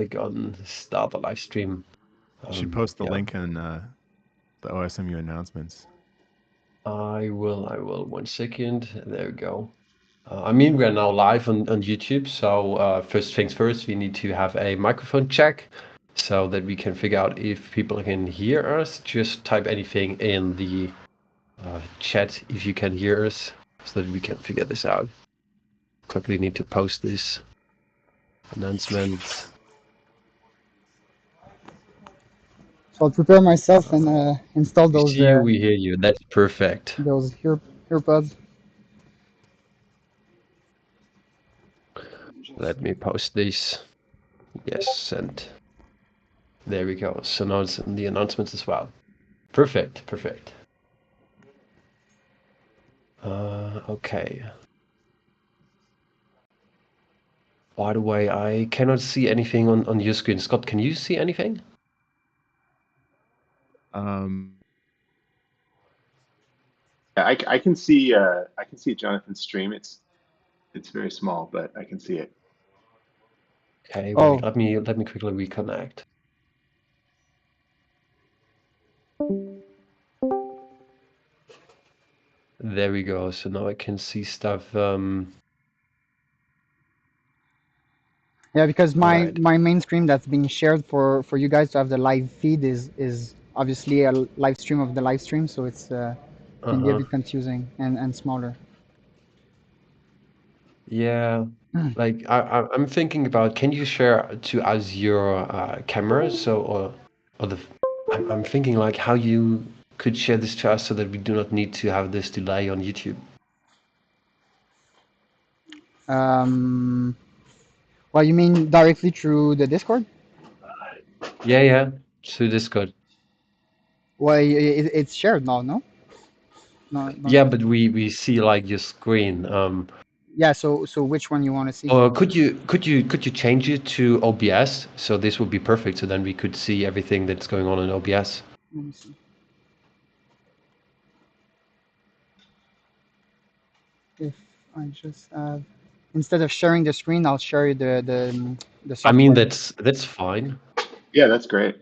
click on start the live stream. You should post the Yeah. link in the OSMU announcements. I will. 1 second. There we go. I mean, we are now live on YouTube, so first things first, we need to have a microphone check so that we can figure out if people can hear us. Just type anything in the chat if you can hear us so that we can figure this out. Quickly need to post this announcement. So I'll prepare myself and install We those see you, we hear you. That's perfect. those earpods. Let me post this. Yes, send. There we go. So now it's in the announcements as well. Perfect, perfect. Okay. By the way, I cannot see anything on your screen. Scott, can you see anything? I can see Jonathan's stream. It's very small, but I can see it. Okay, wait, let me quickly reconnect. There we go. So now I can see stuff. Yeah, because my right. my main stream that's being shared for you guys to have the live feed is obviously a live stream of the live stream, so it's can be a bit confusing and smaller. Yeah, like I'm thinking about, can you share to us your camera? So or the I'm thinking like how you could share this to us so that we do not need to have this delay on YouTube. Well, you mean directly through the Discord? Yeah, through Discord. Well, it's shared now, no? No. Yeah, but we see like your screen. Yeah, so which one you want to see? Or could you change it to OBS? So this would be perfect. So then we could see everything that's going on in OBS. Let me see. If I just have, instead of sharing the screen, I'll share you the software. I mean, that's fine. Yeah, that's great.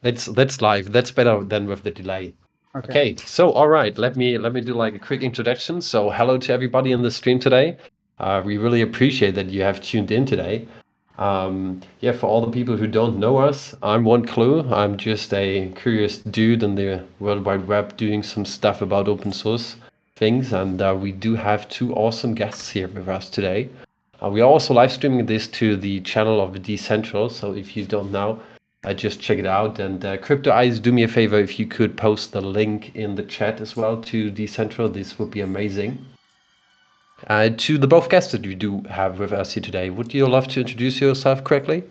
That's live. That's better than with the delay. Okay, so all right, let me do like a quick introduction. So hello to everybody in the stream today. We really appreciate that you have tuned in today. Yeah, for all the people who don't know us, I'm One Clue. I'm just a curious dude in the World Wide Web doing some stuff about open source things, and we do have two awesome guests here with us today. We are also live streaming this to the channel of the DCentral, so if you don't know, just check it out. And Crypto Eyes, do me a favor, if you could post the link in the chat as well to DCentral, this would be amazing. To the both guests that you do have with us here today, would you love to introduce yourself correctly?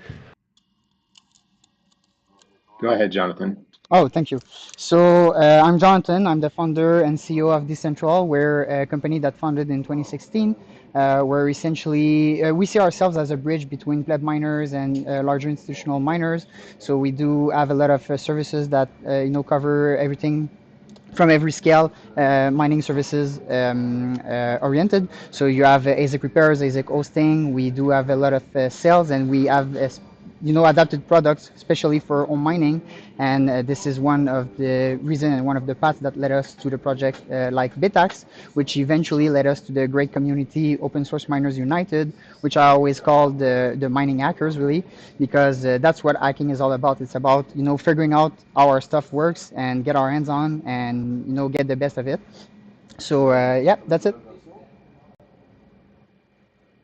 Go ahead, Jonathan. Oh, thank you. So I'm Jonathan. I'm the founder and CEO of DCentral. We're a company that founded in 2016. Where essentially we see ourselves as a bridge between pleb miners and larger institutional miners. So we do have a lot of services that cover everything from every scale, mining services oriented. So you have ASIC repairs, ASIC hosting. We do have a lot of sales, and we have adapted products, especially for home mining. And this is one of the reasons and one of the paths that led us to the project like Bitaxe, which eventually led us to the great community Open Source Miners United, which I always call the mining hackers, really, because that's what hacking is all about. It's about figuring out how our stuff works and get our hands on and get the best of it. So yeah, that's it.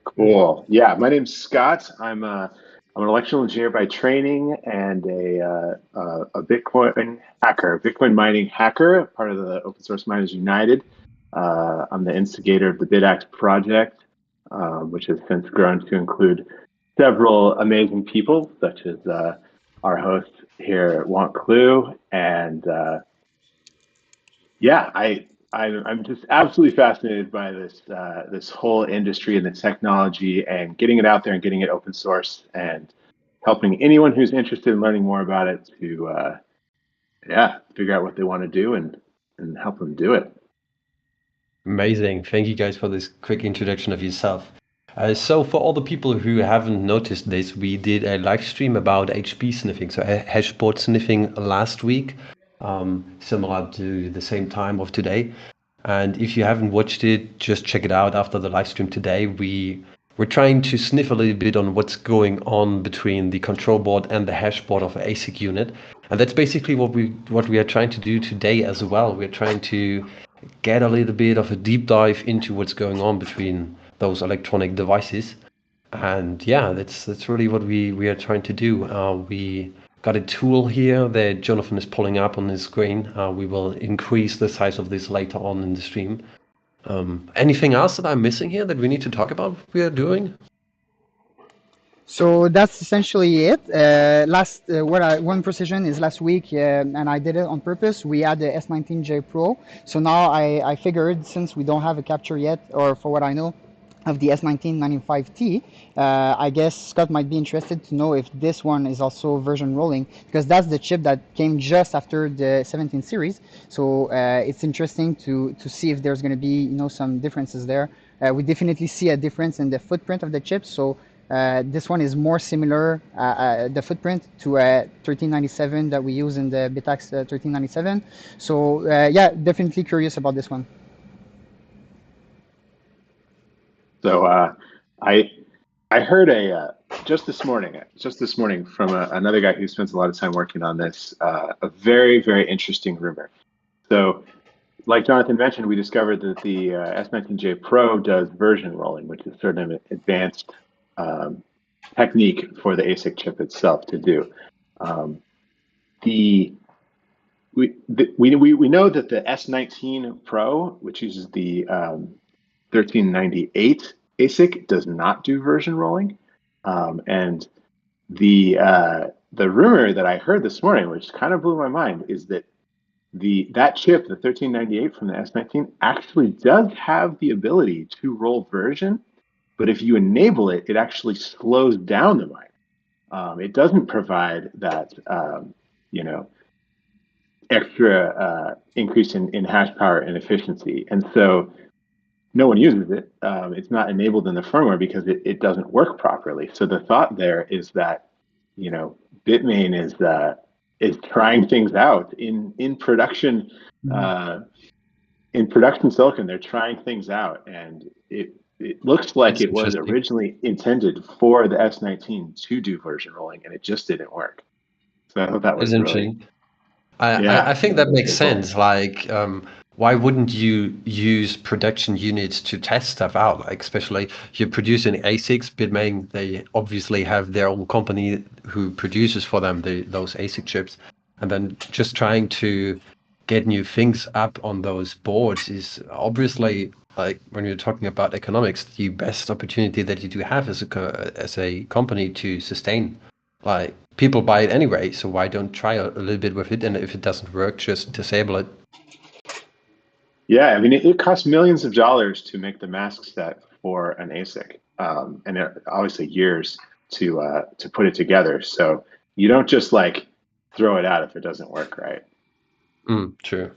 Cool. Yeah, my name's Scott. I'm an electrical engineer by training and a Bitcoin hacker, Bitcoin mining hacker, part of the Open Source Miners United. I'm the instigator of the Bitaxe Project, which has since grown to include several amazing people, such as our host here, Want Clue, and yeah, I'm just absolutely fascinated by this whole industry and the technology and getting it out there and getting it open source and helping anyone who's interested in learning more about it to figure out what they want to do and help them do it. Amazing. Thank you guys for this quick introduction of yourself. So for all the people who haven't noticed this, we did a live stream about HP sniffing, so hashboard sniffing last week, similar to the same time of today. And if you haven't watched it, just check it out after the live stream today. We're trying to sniff a little bit on what's going on between the control board and the hashboard of an ASIC unit. And that's basically what we are trying to do today as well. We're trying to get a little bit of a deep dive into what's going on between those electronic devices. And yeah, that's really what we are trying to do. We got a tool here that Jonathan is pulling up on his screen. We will increase the size of this later on in the stream. Anything else that I'm missing here that we need to talk about we are doing? So that's essentially it. One precision is last week, and I did it on purpose. We had the S19J Pro. So now I figured, since we don't have a capture yet, or for what I know, of the S1995T, I guess Scott might be interested to know if this one is also version rolling, because that's the chip that came just after the 17 series. So it's interesting to see if there's going to be some differences there. We definitely see a difference in the footprint of the chip. So this one is more similar, the footprint, to a 1397 that we use in the Bitaxe 1397. So yeah, definitely curious about this one. So I heard just this morning from another guy who spends a lot of time working on this, a very, very interesting rumor. So like Jonathan mentioned, we discovered that the S19J Pro does version rolling, which is sort of an advanced technique for the ASIC chip itself to do. We know that the S19 Pro, which uses the 1398 ASIC, does not do version rolling, and the rumor that I heard this morning, which kind of blew my mind, is that that chip, the 1398 from the S19, actually does have the ability to roll version, but if you enable it, it actually slows down the miner. It doesn't provide that extra increase in hash power and efficiency, and so no one uses it. It's not enabled in the firmware because it doesn't work properly. So the thought there is that, Bitmain is trying things out in production. In production silicon, they're trying things out, and it looks like That's it was originally intended for the S19 to do version rolling, and it just didn't work. So I thought that was really. I think that makes sense. Like, why wouldn't you use production units to test stuff out? Like, especially you're producing ASICs, Bitmain, they obviously have their own company who produces for them those ASIC chips. And then just trying to get new things up on those boards is obviously, like, when you're talking about economics, the best opportunity that you do have as a company to sustain. Like, people buy it anyway, so why don't try a little bit with it, and if it doesn't work, just disable it. Yeah, I mean, it costs millions of dollars to make the mask set for an ASIC, and obviously years to put it together. So you don't just like throw it out if it doesn't work right. True.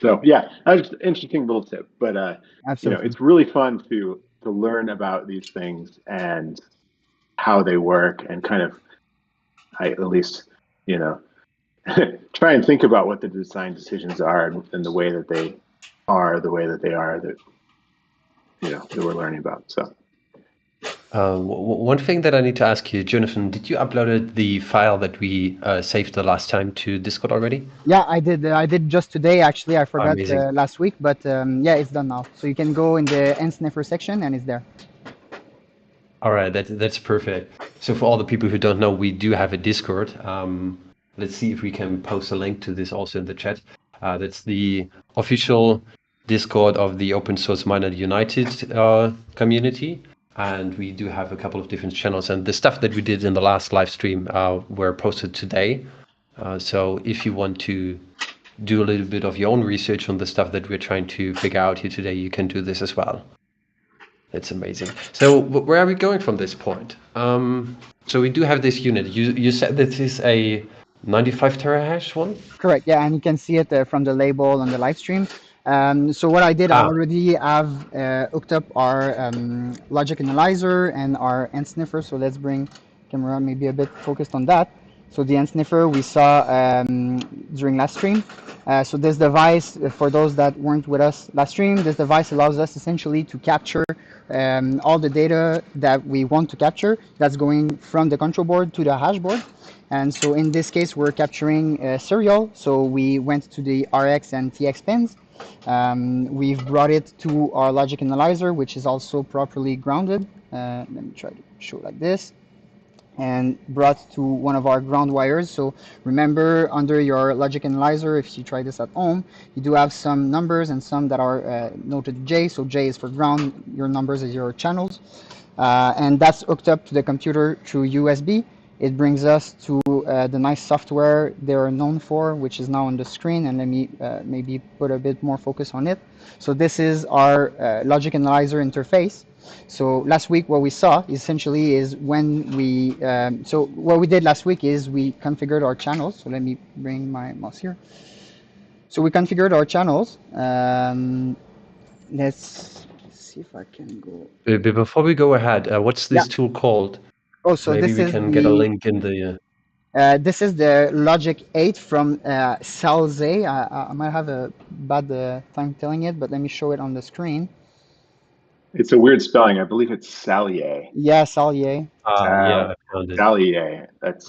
So yeah, that's an interesting little tip, but it's really fun to learn about these things and how they work, and kind of, at least, try and think about what the design decisions are and the way that they are that we're learning about. So one thing that I need to ask you, Jonathan, did you upload the file that we saved the last time to Discord already? Yeah, I did. I did just today, actually. I forgot last week, but yeah, it's done now. So you can go in the sniffer section, and it's there. All right, that's perfect. So for all the people who don't know, we do have a Discord. Let's see if we can post a link to this also in the chat. That's the official Discord of the Open Source Miner United community. And we do have a couple of different channels. And the stuff that we did in the last live stream were posted today. So if you want to do a little bit of your own research on the stuff that we're trying to figure out here today, you can do this as well. It's amazing. So where are we going from this point? So we do have this unit. You said this is a 95 terahash one? Correct, yeah, and you can see it from the label on the live stream. So what I did, I already have hooked up our logic analyzer and our ant sniffer. So let's bring camera maybe a bit focused on that. So the ant sniffer we saw during last stream. So this device, for those that weren't with us last stream, this device allows us essentially to capture all the data that we want to capture that's going from the control board to the hashboard. And so in this case, we're capturing serial. So we went to the RX and TX pins. We've brought it to our logic analyzer, which is also properly grounded. Let me try to show like this. And brought to one of our ground wires. So remember, under your logic analyzer, if you try this at home, you do have some numbers and some that are noted J. So J is for ground, your numbers is your channels. And that's hooked up to the computer through USB. It brings us to the nice software they're known for, which is now on the screen. And let me maybe put a bit more focus on it. So this is our logic analyzer interface. So last week, what we saw essentially is when we, so what we did last week is we configured our channels. So let me bring my mouse here. So we configured our channels. Let's see if I can go. Before we go ahead, what's this tool called? Oh, so maybe this we is can get a link in the. This is the Logic 8 from Salze. I might have a bad time telling it, but let me show it on the screen. It's a weird spelling. I believe it's Salier. Yeah, Salze. Yeah, I found it. Salier. That's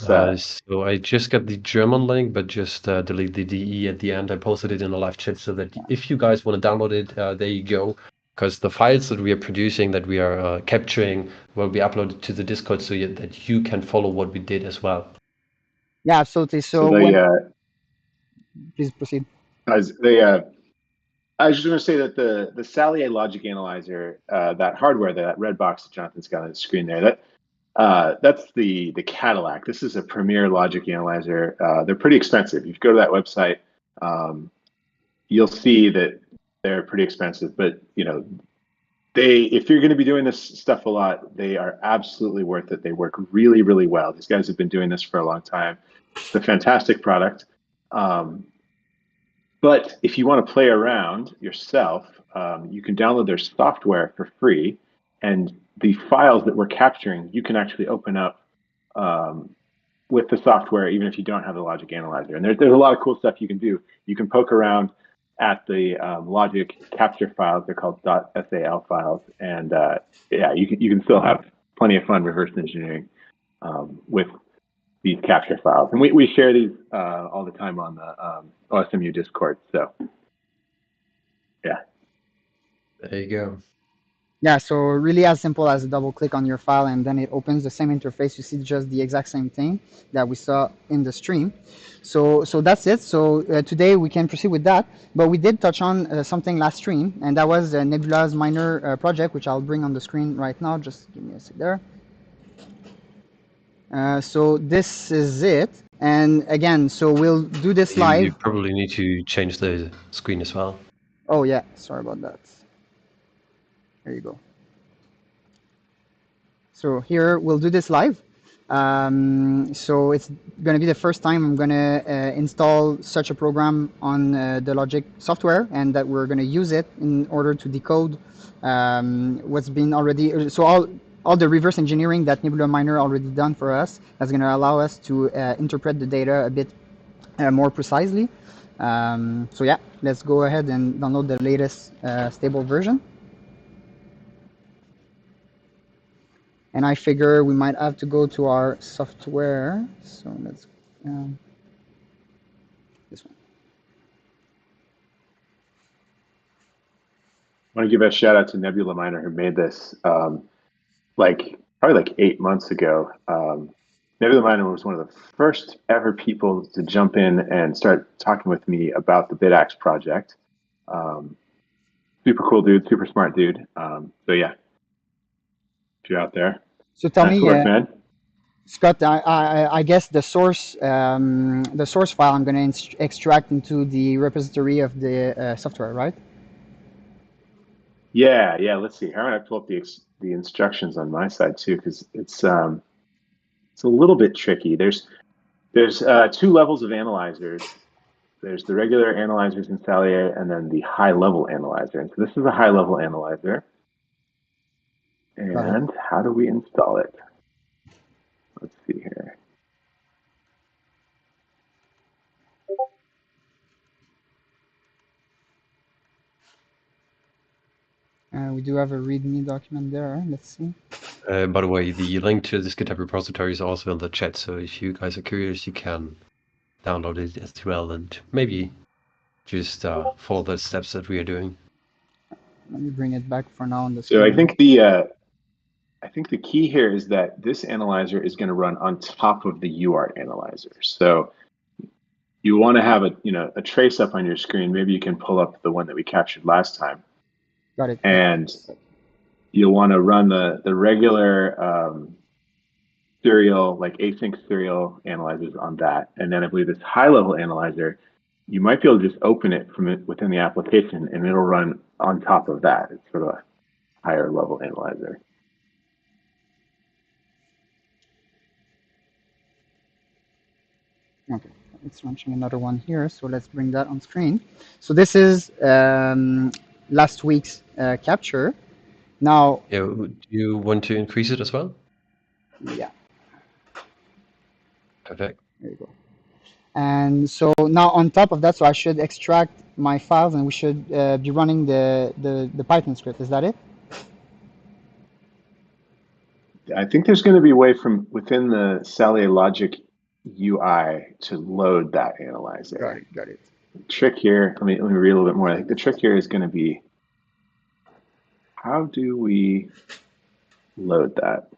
so I just got the German link, but just delete the DE at the end. I posted it in the live chat so that if you guys want to download it, there you go. Because the files that we are producing, that we are capturing, will be uploaded to the Discord so that you can follow what we did as well. Yeah, absolutely. So please proceed. I was just going to say that the Salier logic analyzer, that hardware, that red box that Jonathan's got on the screen there, that's the Cadillac. This is a premier logic analyzer. They're pretty expensive. If you go to that website, you'll see that they're pretty expensive. But if you're going to be doing this stuff a lot, they are absolutely worth it. They work really, really well. These guys have been doing this for a long time. It's a fantastic product. But if you want to play around yourself, you can download their software for free. And the files that we're capturing, you can actually open up with the software, even if you don't have the logic analyzer. And there's a lot of cool stuff you can do. You can poke around at the logic capture files. They're called .sal files. And yeah, you can still have plenty of fun reverse engineering with these capture files. And we share these all the time on the OSMU Discord. So yeah. There you go. Yeah, so really as simple as a double click on your file and then it opens the same interface. You see just the exact same thing that we saw in the stream. So that's it. So today we can proceed with that. But we did touch on something last stream, and that was Nebula's Miner project, which I'll bring on the screen right now. Just give me a sec there. So this is it. And again, so we'll do this live. You probably need to change the screen as well. Oh yeah, sorry about that. There you go. So here we'll do this live. So it's going to be the first time I'm going to install such a program on the Logic software, and that we're going to use it in order to decode what's been already. So all the reverse engineering that Nebula Miner already done for us, that's going to allow us to interpret the data a bit more precisely. So yeah, let's go ahead and download the latest stable version. And I figure we might have to go to our software. So let's this one. I want to give a shout out to Nebula Miner who made this probably like 8 months ago. Nebula Miner was one of the first ever people to jump in and start talking with me about the Bitaxe project. Super cool dude, super smart dude. So yeah, if you're out there. So tell me, man. Scott, I guess the source file I'm going to extract into the repository of the software, right? Yeah. Let's see. How do I pull up the instructions on my side too? Because it's a little bit tricky. There's 2 levels of analyzers. there's the regular analyzers in Salier and then the high-level analyzer. And so this is a high-level analyzer. And how do we install it? Let's see here. We do have a README document there. Let's see. By the way, the link to this GitHub repository is also in the chat. So if you guys are curious, you can download it as well and maybe just follow the steps that we are doing. Let me bring it back for now on the screen. So I think the key here is that this analyzer is going to run on top of the UART analyzer. So you want to have a trace up on your screen. Maybe you can pull up the one that we captured last time. Got it. And you'll want to run the regular serial, like async serial analyzers on that. And then I believe this high-level analyzer, you might be able to just open it from within the application, and it'll run on top of that. It's sort of a higher level analyzer. Okay, it's launching another one here, so let's bring that on screen. So this is last week's capture. Now, yeah, do you want to increase it as well? Yeah. Perfect. There you go. And so now on top of that, so I should extract my files, and we should be running the Python script. Is that it? I think there's going to be a way from within the Salier Logic UI to load that analyzer. Got it. The trick here, let me read a little bit more. I think the trick here is going to be, how do we load that?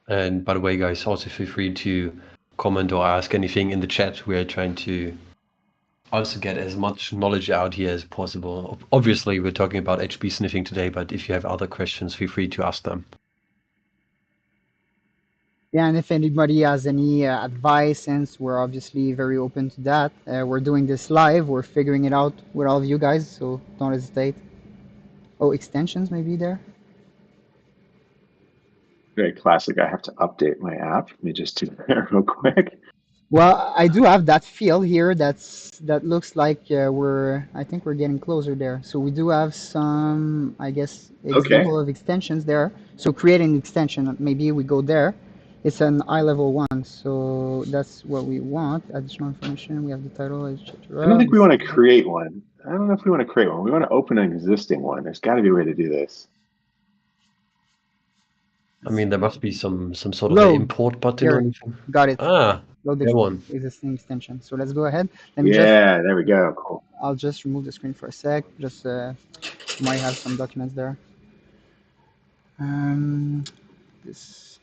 And by the way, guys, also feel free to comment or ask anything in the chat. We are trying to also get as much knowledge out here as possible. Obviously, we're talking about HB sniffing today, but if you have other questions, feel free to ask them. Yeah, and if anybody has any advice, since we're obviously very open to that, we're doing this live. We're figuring it out with all of you guys, so don't hesitate. Oh, extensions may be there. Very classic. I have to update my app. Let me just do that real quick. Well, I do have that field here. That looks like I think we're getting closer there. So we do have some, I guess, example of extensions there. So create an extension. Maybe we go there. It's an high-level one, so that's what we want. Additional information. We have the title. I don't think we want to create one. I don't know if we want to create one. We want to open an existing one. There's got to be a way to do this. I mean, there must be some sort of an import button or anything. Got it. Load the existing extension. So let's go ahead. There we go. Cool. I'll just remove the screen for a sec. Just might have some documents there. This,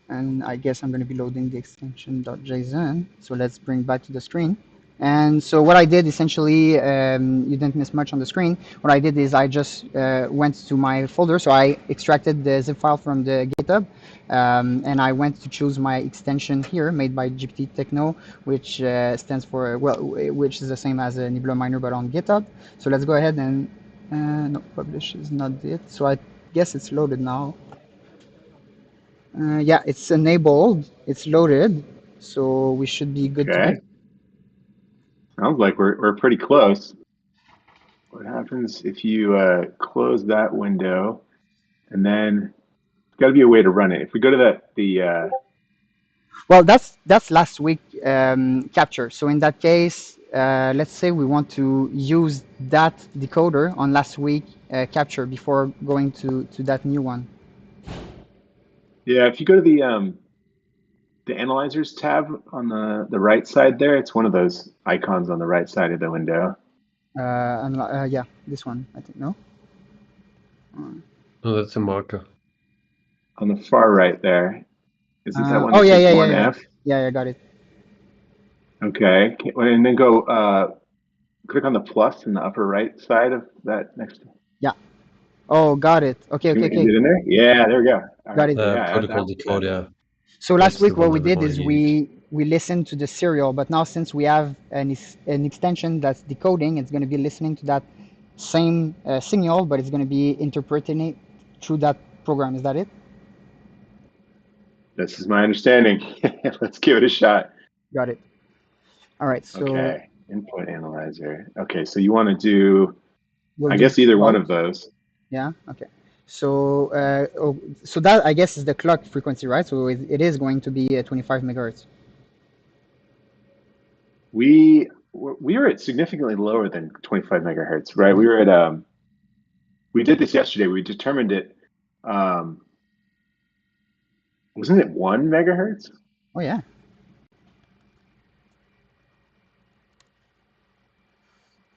and I guess I'm going to be loading the extension.json. So let's bring back to the screen. And so what I did essentially, you didn't miss much on the screen. What I did is I just went to my folder. So I extracted the zip file from the GitHub, and I went to choose my extension here made by GPT Techno, which stands for, which is the same as a Nebula Miner, but on GitHub. So let's go ahead and, no, publish is not it. So I guess it's loaded now. Yeah, it's enabled. It's loaded. So we should be good to go. Sounds like we're pretty close. What happens if you close that window, and then there's got to be a way to run it. If we go to well, that's last week capture. So in that case, let's say we want to use that decoder on last week capture before going to that new one. Yeah, if you go to the Analyzers tab on the right side there, it's one of those icons on the right side of the window. Yeah, this one, I think, no? Oh, that's a marker. On the far right there. Isn't that one? Oh, yeah, I got it. Okay, and then go click on the plus in the upper right side of that next. Yeah. Oh, got it. Okay. Is it in there? Yeah, there we go. Got it. Protocol decoder. So last week what we did is we we listen to the serial, but now since we have an extension that's decoding, it's going to be listening to that same signal, but it's going to be interpreting it through that program. Is that it? This is my understanding. Let's give it a shot. Got it. All right. So okay, input analyzer. Okay, so you want to do, we'll I do guess, either clock. one of those. Yeah. Okay. So so that, I guess, is the clock frequency, right? So it is going to be 25 megahertz. We were at significantly lower than 25 megahertz, right? We were at we did this yesterday. We determined it. Wasn't it 1 megahertz? Oh yeah.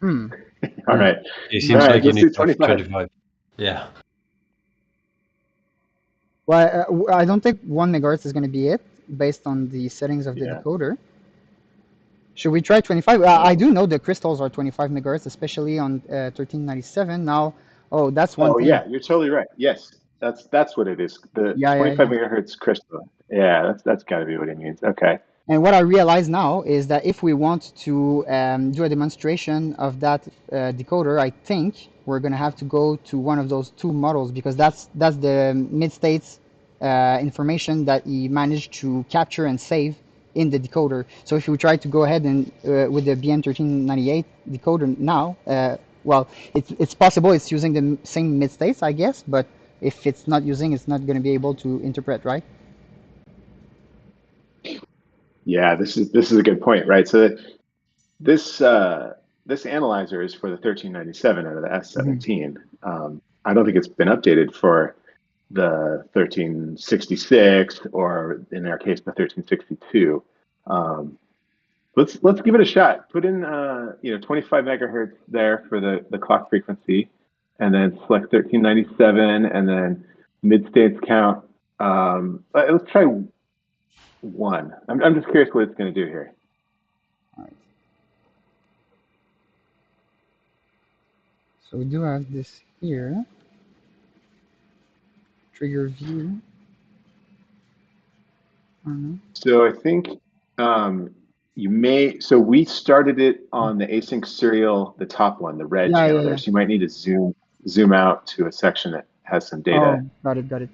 All right. It seems like you need 25. Yeah. Well, I don't think 1 megahertz is going to be it based on the settings of the decoder. Should we try 25? I do know the crystals are 25 megahertz, especially on 1397. Now, oh, that's one thing. Yeah, you're totally right. Yes, that's what it is. The 25 megahertz crystal. Yeah, that's got to be what it means. Okay. And what I realize now is that if we want to do a demonstration of that decoder, I think we're going to have to go to one of those two models, because that's the mid-states information that he managed to capture and save in the decoder. So if we try to go ahead and with the BM1368 decoder now, well, it's possible it's using the same mid-states, I guess, but if it's not using, it's not going to be able to interpret, right? Yeah, this is a good point, right? So this analyzer is for the 1397 out of the S17. I don't think it's been updated for the 1366, or in our case, the 1362. Let's give it a shot. Put in 25 megahertz there for the clock frequency, and then select 1397, and then mid-states count. Let's try 1. I'm just curious what it's going to do here. All right. So we do have this here. Trigger view. So I think you may. So we started it on the async serial, the top one, the red channel there. So you might need to zoom out to a section that has some data. Oh, got it.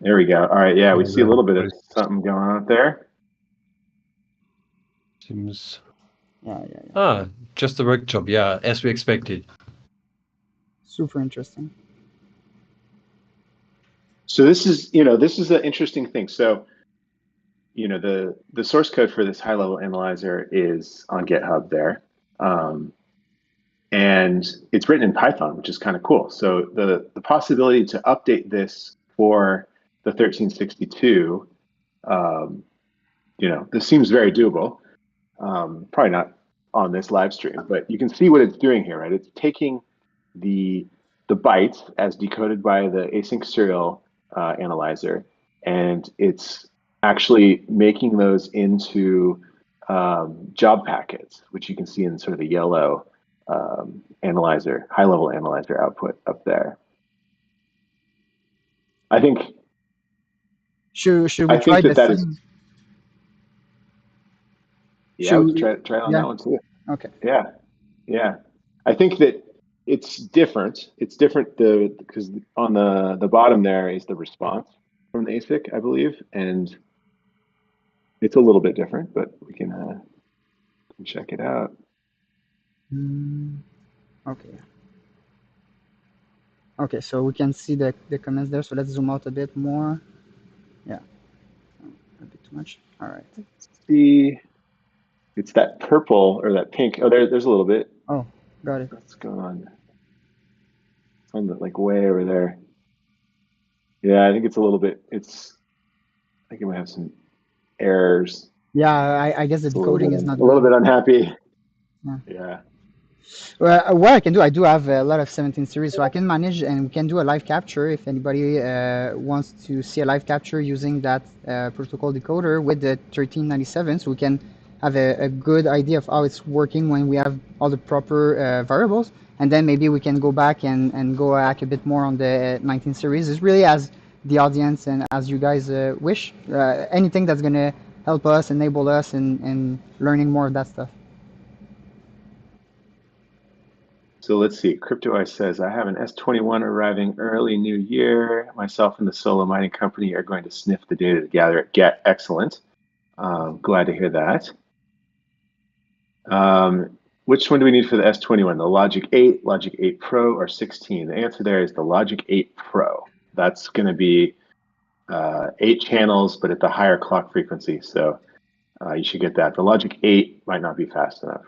There we go. All right, yeah, we see a little bit of something going on up there. Seems. Yeah. Ah, just a work job. Yeah, as we expected. Super interesting. So this is an interesting thing. So, the source code for this high-level analyzer is on GitHub there, and it's written in Python, which is kind of cool. So the possibility to update this for the 1362, this seems very doable. Probably not on this live stream, but you can see what it's doing here, right? It's taking the bytes as decoded by the async serial analyzer, and it's actually making those into job packets, which you can see in sort of the yellow analyzer, high-level analyzer output up there. I think. Should we try this? Yeah, we can try on that one too. Okay. Yeah. I think that it's different. It's different because on the bottom there is the response from the ASIC, I believe, and it's a little bit different, but we can check it out. Okay, so we can see the comments there. So let's zoom out a bit more. Yeah, a bit too much. All right. Let's see. It's that purple or that pink. Oh, there's a little bit. Oh, got it. What's going on? It's on the way over there. Yeah, I think it's a little bit. I think it might have some errors. Yeah, I guess the decoding is not a little bit unhappy. Yeah. Well, what I can do, I do have a lot of 17 series, so I can manage and we can do a live capture if anybody wants to see a live capture using that protocol decoder with the 1397. So we can have a good idea of how it's working when we have all the proper variables, and then maybe we can go back and go hack a bit more on the 19 series. It's really as the audience and as you guys wish. Anything that's gonna help us, enable us in learning more of that stuff. So let's see. CryptoEye says, I have an S21 arriving early new year. Myself and the solo mining company are going to sniff the data to gather it. Get excellent. Glad to hear that. Which one do we need for the S21? The Logic 8, Logic 8 Pro, or 16? The answer there is the Logic 8 Pro. That's going to be 8 channels, but at the higher clock frequency. So you should get that. The Logic 8 might not be fast enough.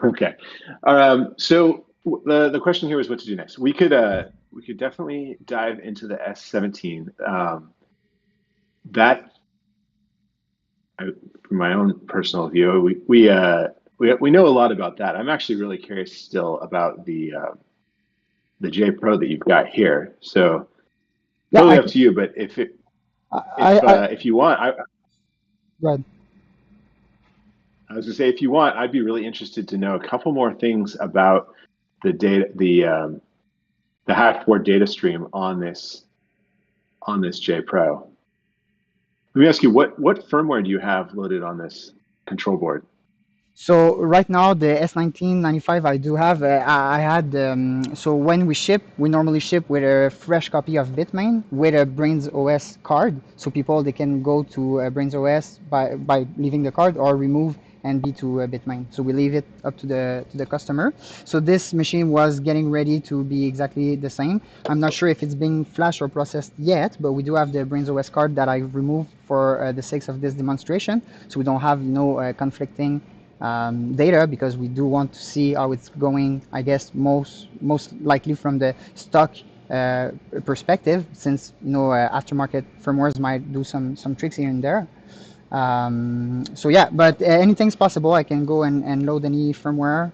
Okay. So the question here is what to do next. We could definitely dive into the S17. From my own personal view, we know a lot about that. I'm actually really curious still about the J Pro that you've got here. So totally up to you. But if you want, Go ahead. I was gonna say, if you want, I'd be really interested to know a couple more things about the data, the Hashboard data stream on this J Pro. Let me ask you, what firmware do you have loaded on this control board? So right now the S1995 I do have. I had so when we ship, we normally ship with a fresh copy of Bitmain with a Brains OS card, so people they can go to Brains OS by leaving the card or remove and be to Bitmain. So we leave it up to the customer. So this machine was getting ready to be exactly the same. I'm not sure if it's being flashed or processed yet, but we do have the Brains OS card that I removed for the sake of this demonstration, so we don't have conflicting data, because we do want to see how it's going, I guess most likely from the stock perspective, since aftermarket firmwares might do some tricks here and there. So yeah, but anything's possible. I can go and load any firmware.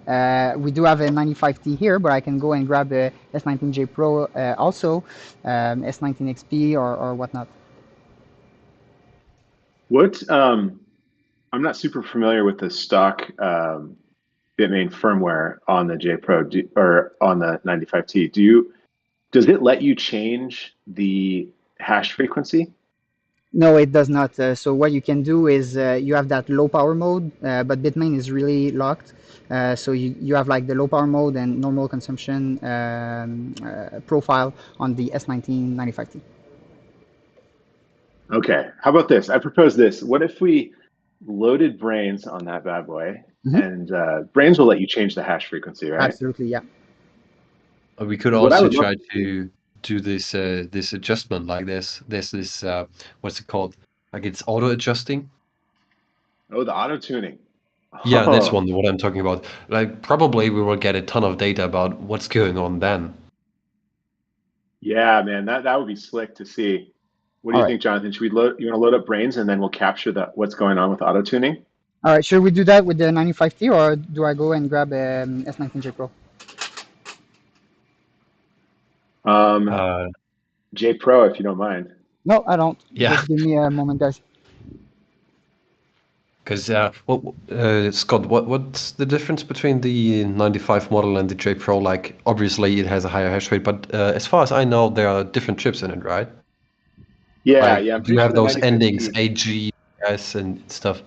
We do have a 95T here, but I can go and grab a S19J Pro also, S19XP or whatnot. I'm not super familiar with the stock Bitmain firmware on the J Pro or on the 95T. Does it let you change the hash frequency? No, it does not. So what you can do is you have that low power mode, but Bitmain is really locked. So you have like the low power mode and normal consumption profile on the S1995T. Okay, how about this? I propose this. What if we loaded Brains on that bad boy, and Brains will let you change the hash frequency, right? Absolutely, yeah. We could also try to do this this adjustment like this. There's this what's it called? Like it's auto adjusting. Oh, the auto tuning. Yeah, that's what I'm talking about. Like probably we will get a ton of data about what's going on then. Yeah, man, that would be slick to see. What do you think, Jonathan? Should we load? You want to load up Brains and then we'll capture what's going on with auto tuning? All right, should we do that with the 95T, or do I go and grab S19J Pro? J Pro, if you don't mind. No, I don't. Yeah. Just give me a moment, guys. Because Scott, what's the difference between the 95 model and the J Pro? Like, obviously it has a higher hash rate, but as far as I know, there are different chips in it, right? Yeah, like, yeah. Do you have those endings, AG, S, and stuff?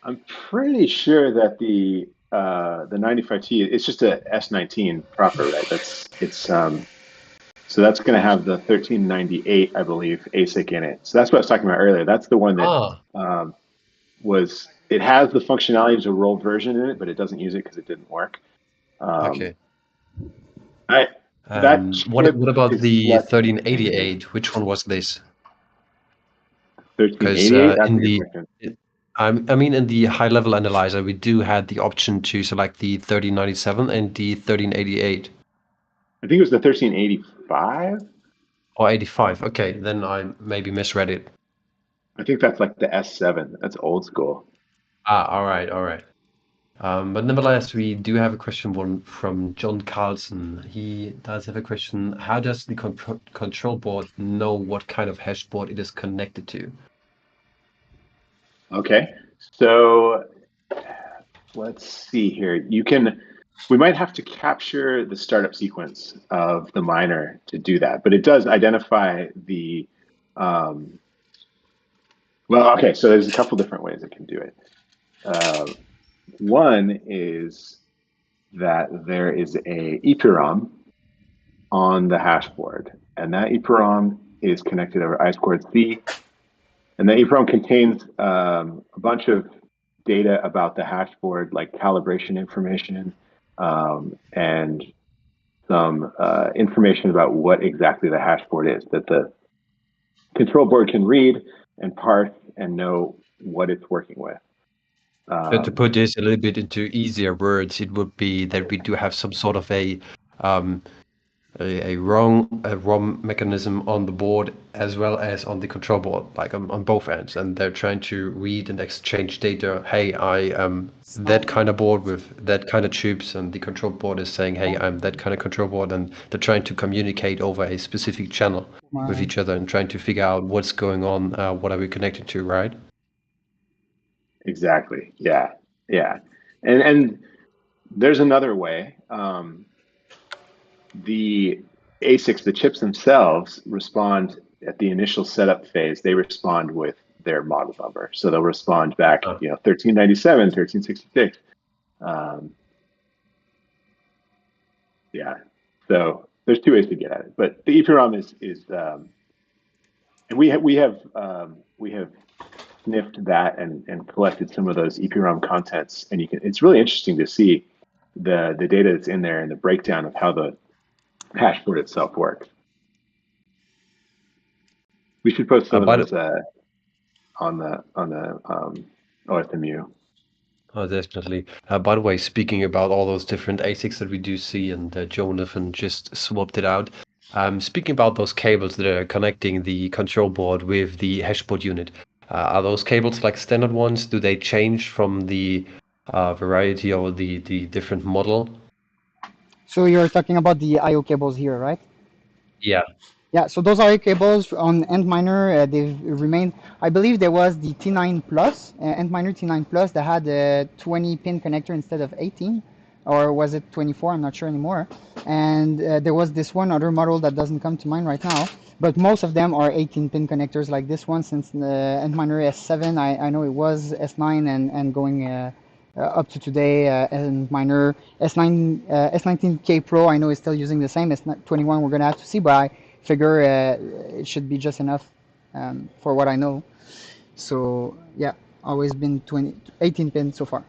I'm pretty sure that the 95T, it's just a S19 proper, right? So that's going to have the 1398, I believe, ASIC in it. So that's what I was talking about earlier. That's the one that it has the functionality as a rolled version in it, but it doesn't use it because it didn't work. Okay. What about the 1388? Which one was this? 1388? I mean, in the high-level analyzer, we do had the option to select the 1397 and the 1388. I think it was the 1385? Or 85. Okay, then I maybe misread it. I think that's like the S7. That's old school. All right. But nevertheless, we do have a question from John Carlson. He does have a question. How does the control board know what kind of hashboard it is connected to? Okay, so let's see here. We might have to capture the startup sequence of the miner to do that, but it does identify the, well, okay, so there's a couple different ways it can do it. One is that there is a EPROM on the hashboard, and that EPROM is connected over I2C, and the EPROM contains a bunch of data about the hashboard, like calibration information, and some information about what exactly the hashboard is, that the control board can read and parse and know what it's working with. So to put this a little bit into easier words, it would be that we do have some sort of a ROM mechanism on the board as well as on the control board, like on both ends, and they're trying to read and exchange data. Hey, I am that kind of board with that kind of tubes, and the control board is saying, hey, I'm that kind of control board, and they're trying to communicate over a specific channel with each other and trying to figure out what's going on, what are we connected to, right? Exactly. Yeah. And there's another way. The ASICs, the chips themselves, respond at the initial setup phase. They respond with their model number, so they'll respond back, 1397, 1366. Yeah. So there's two ways to get at it, but the EPROM is and we have sniffed that and collected some of those EPROM contents, and it's really interesting to see the data that's in there and the breakdown of how the hashboard itself works. We should post some of those on the OSMU. Oh, definitely. By the way, speaking about all those different ASICs that we do see, and Jonathan just swapped it out. Speaking about those cables that are connecting the control board with the hashboard unit, are those cables like standard ones? Do they change from the variety or the different model? So you're talking about the I/O cables here, right? Yeah. Yeah, so those I/O cables on Antminer, they've remained. I believe there was the T9 Plus, Antminer T9 Plus, that had a 20-pin connector instead of 18, or was it 24? I'm not sure anymore. And there was this one other model that doesn't come to mind right now, but most of them are 18-pin connectors like this one. Since the Antminer S7, I know it was S9 and going up to today, Antminer S19K Pro, I know is still using the same. S21 we're going to have to see, but I figure it should be just enough for what I know. So yeah, always been 18 pins so far.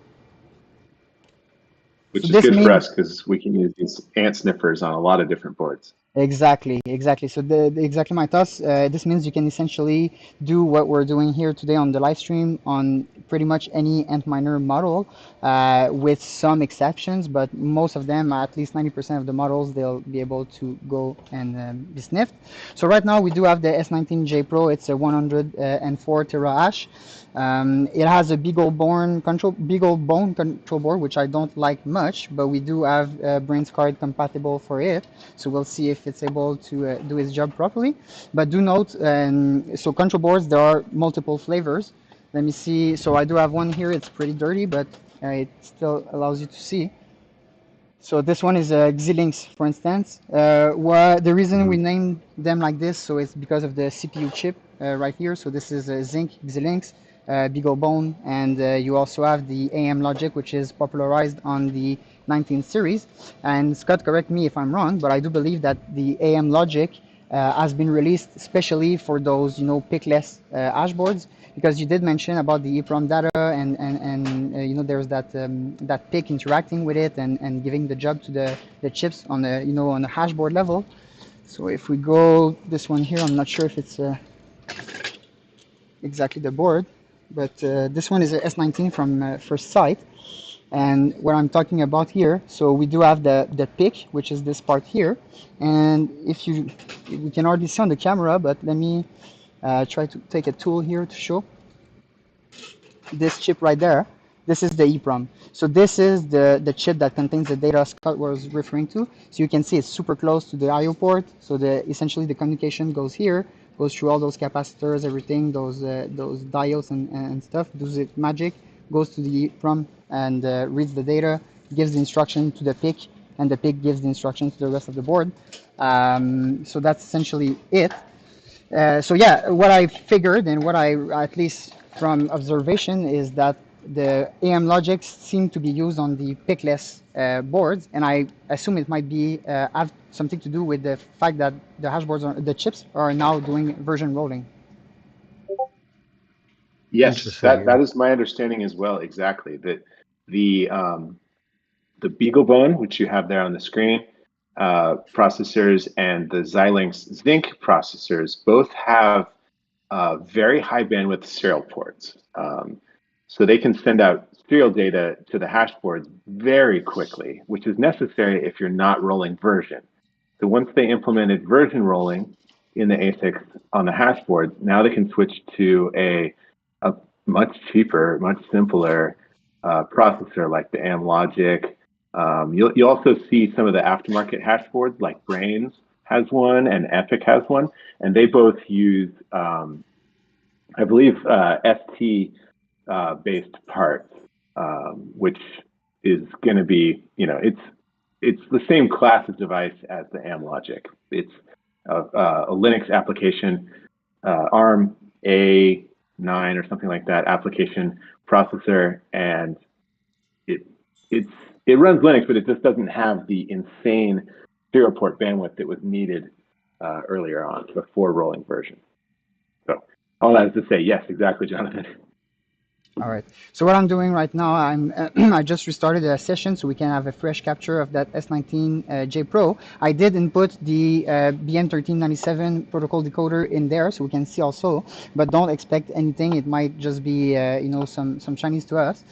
Which is good for us because we can use these ant sniffers on a lot of different boards. Exactly. So exactly my thoughts. This means you can essentially do what we're doing here today on the live stream on pretty much any Antminer model, with some exceptions, but most of them, at least 90% of the models, they'll be able to go and be sniffed. So right now we do have the S19J Pro. It's a 104 terahash. It has a big old bone control board, which I don't like much, but we do have brains card compatible for it. So we'll see if it's able to do its job properly. But do note, so control boards, there are multiple flavors. Let me see. So I do have one here. It's pretty dirty, but it still allows you to see. So this one is Xilinx, for instance. The reason we named them like this, so it's because of the CPU chip right here. So this is Zinc Xilinx, big old bone, and you also have the AM logic, which is popularized on the 19 series. And Scott, correct me if I'm wrong, but I do believe that the AM logic has been released especially for those, pickless hashboards, because you did mention about the EEPROM data and there's that pick interacting with it and giving the job to the chips on the on the hashboard level. So if we go this one here, I'm not sure if it's exactly the board, but this one is a S19 from First Sight. And what I'm talking about here, so we do have the pick, which is this part here. And we can already see on the camera, but let me try to take a tool here to show this chip right there. This is the EEPROM. So this is the chip that contains the data Scott was referring to. So you can see it's super close to the I/O port. So essentially the communication goes here, goes through all those capacitors, everything, those diodes and stuff, does its magic, goes to the EEPROM and reads the data, gives the instruction to the PIC, and the PIC gives the instruction to the rest of the board. So that's essentially it. So yeah, what I figured and what I, at least from observation, is that the AM logics seem to be used on the PIC-less boards, and I assume it might be have something to do with the fact that the hashboards, the chips, are now doing version rolling. Yes, that is my understanding as well. Exactly, that the BeagleBone, which you have there on the screen, processors, and the Xilinx Zinc processors both have very high bandwidth serial ports. So they can send out serial data to the hashboards very quickly, which is necessary if you're not rolling version. So once they implemented version rolling in the ASICs on the hashboards, now they can switch to a much cheaper, much simpler processor like the AM Logic. You'll also see some of the aftermarket hashboards like Brains has one and Epic has one, and they both use, I believe, ST based parts, which is going to be, it's the same class of device as the AM Logic. It's a Linux application, ARM A9 or something like that application processor, and it runs Linux, but it just doesn't have the insane serial port bandwidth that was needed earlier on before rolling version. So all that is to say, yes, exactly, Jonathan. All right. So what I'm doing right now, I just restarted a session so we can have a fresh capture of that S19J Pro. I did input the BM1366 protocol decoder in there so we can see also, but don't expect anything. It might just be some Chinese to us,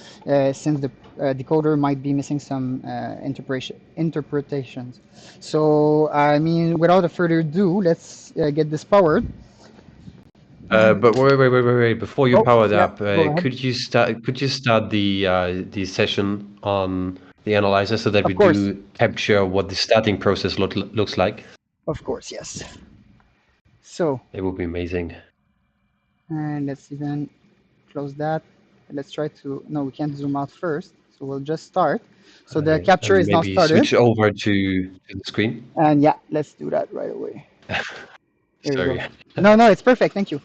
since the decoder might be missing some interpretations. So I mean, without further ado, let's get this powered. But wait! Before you power it up, could you start the session on the analyzer so that we do capture what the starting process looks like? Of course, yes. So it would be amazing. And let's even close that. Let's try to. No, we can't zoom out first, so we'll just start. So the capture is now started. Maybe switch over to the screen. And yeah, let's do that right away. Sorry. No, it's perfect. Thank you.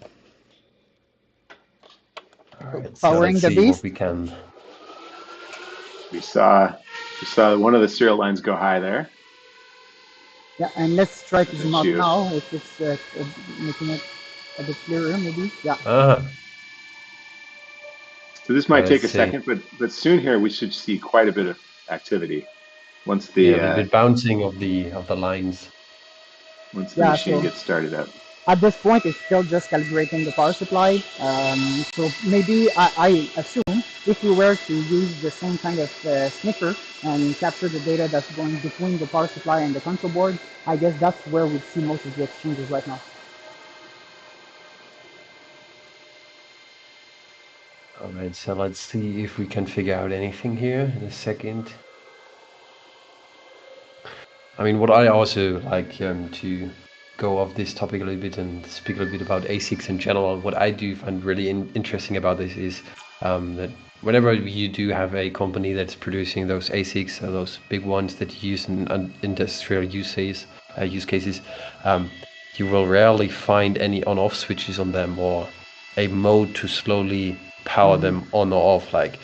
All right, powering so the beast. We can. We saw one of the serial lines go high there. Yeah, and let's try to zoom out now if it's making it a bit clearer, maybe. Yeah. So this might take a second, but soon here we should see quite a bit of activity once the bouncing of the lines. Once the machine gets started up. At this point, it's still just calibrating the power supply. So maybe I assume if we were to use the same kind of sniffer and capture the data that's going between the power supply and the console board, I guess that's where we see most of the exchanges right now. All right, so let's see if we can figure out anything here in a second. I mean, what I also like to go off this topic a little bit and speak a little bit about ASICs in general. What I do find really interesting about this is that whenever you do have a company that's producing those ASICs, those big ones that you use in industrial use cases, you will rarely find any on-off switches on them or a mode to slowly power them on or off. Like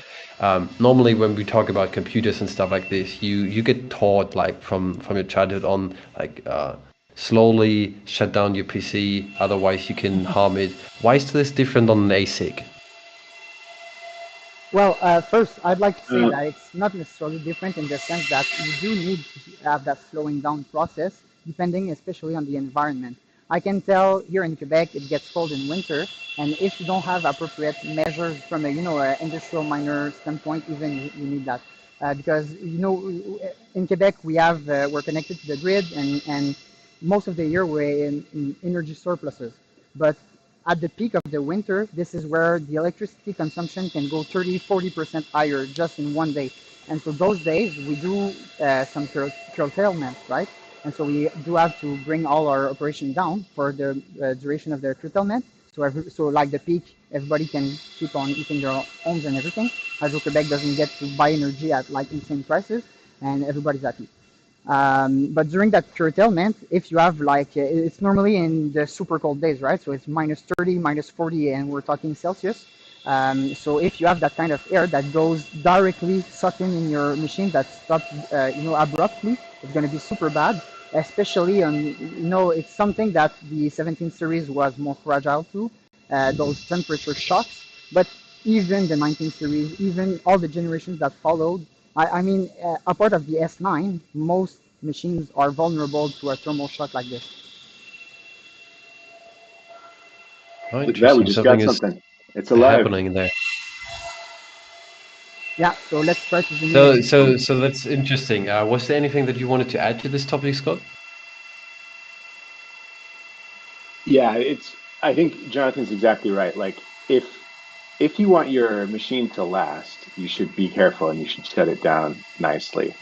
normally when we talk about computers and stuff like this, you get taught like from your childhood on like slowly shut down your PC, otherwise you can harm it. Why is this different on an ASIC? Well, first, I'd like to say that it's not necessarily different in the sense that you do need to have that slowing down process, depending especially on the environment. I can tell here in Quebec it gets cold in winter, and if you don't have appropriate measures from a industrial miner standpoint, even you need that because in Quebec we're connected to the grid and most of the year we're in energy surpluses. But at the peak of the winter, this is where the electricity consumption can go 30–40% higher just in one day. And so those days we do some curtailment, right? And so we do have to bring all our operation down for the duration of their curtailment. So like the peak, everybody can keep on eating their homes and everything. Hydro-Quebec doesn't get to buy energy at like insane prices, and everybody's happy. But during that curtailment, if you have like, it's normally in the super cold days, right? So it's -30, -40, and we're talking Celsius. So if you have that kind of air that goes directly sucked in your machine that stops, abruptly, it's going to be super bad. Especially on, it's something that the 17 series was more fragile to, those temperature shocks. But even the 19 series, even all the generations that followed, I mean, apart of the S9, most machines are vulnerable to a thermal shock like this. Oh, Look at that, we interesting. just Something got is something. It's alive. happening there. Yeah, so let's try to zoom in. So that's interesting. Was there anything that you wanted to add to this topic, Scott? Yeah, I think Jonathan's exactly right. Like if you want your machine to last, you should be careful and you should set it down nicely.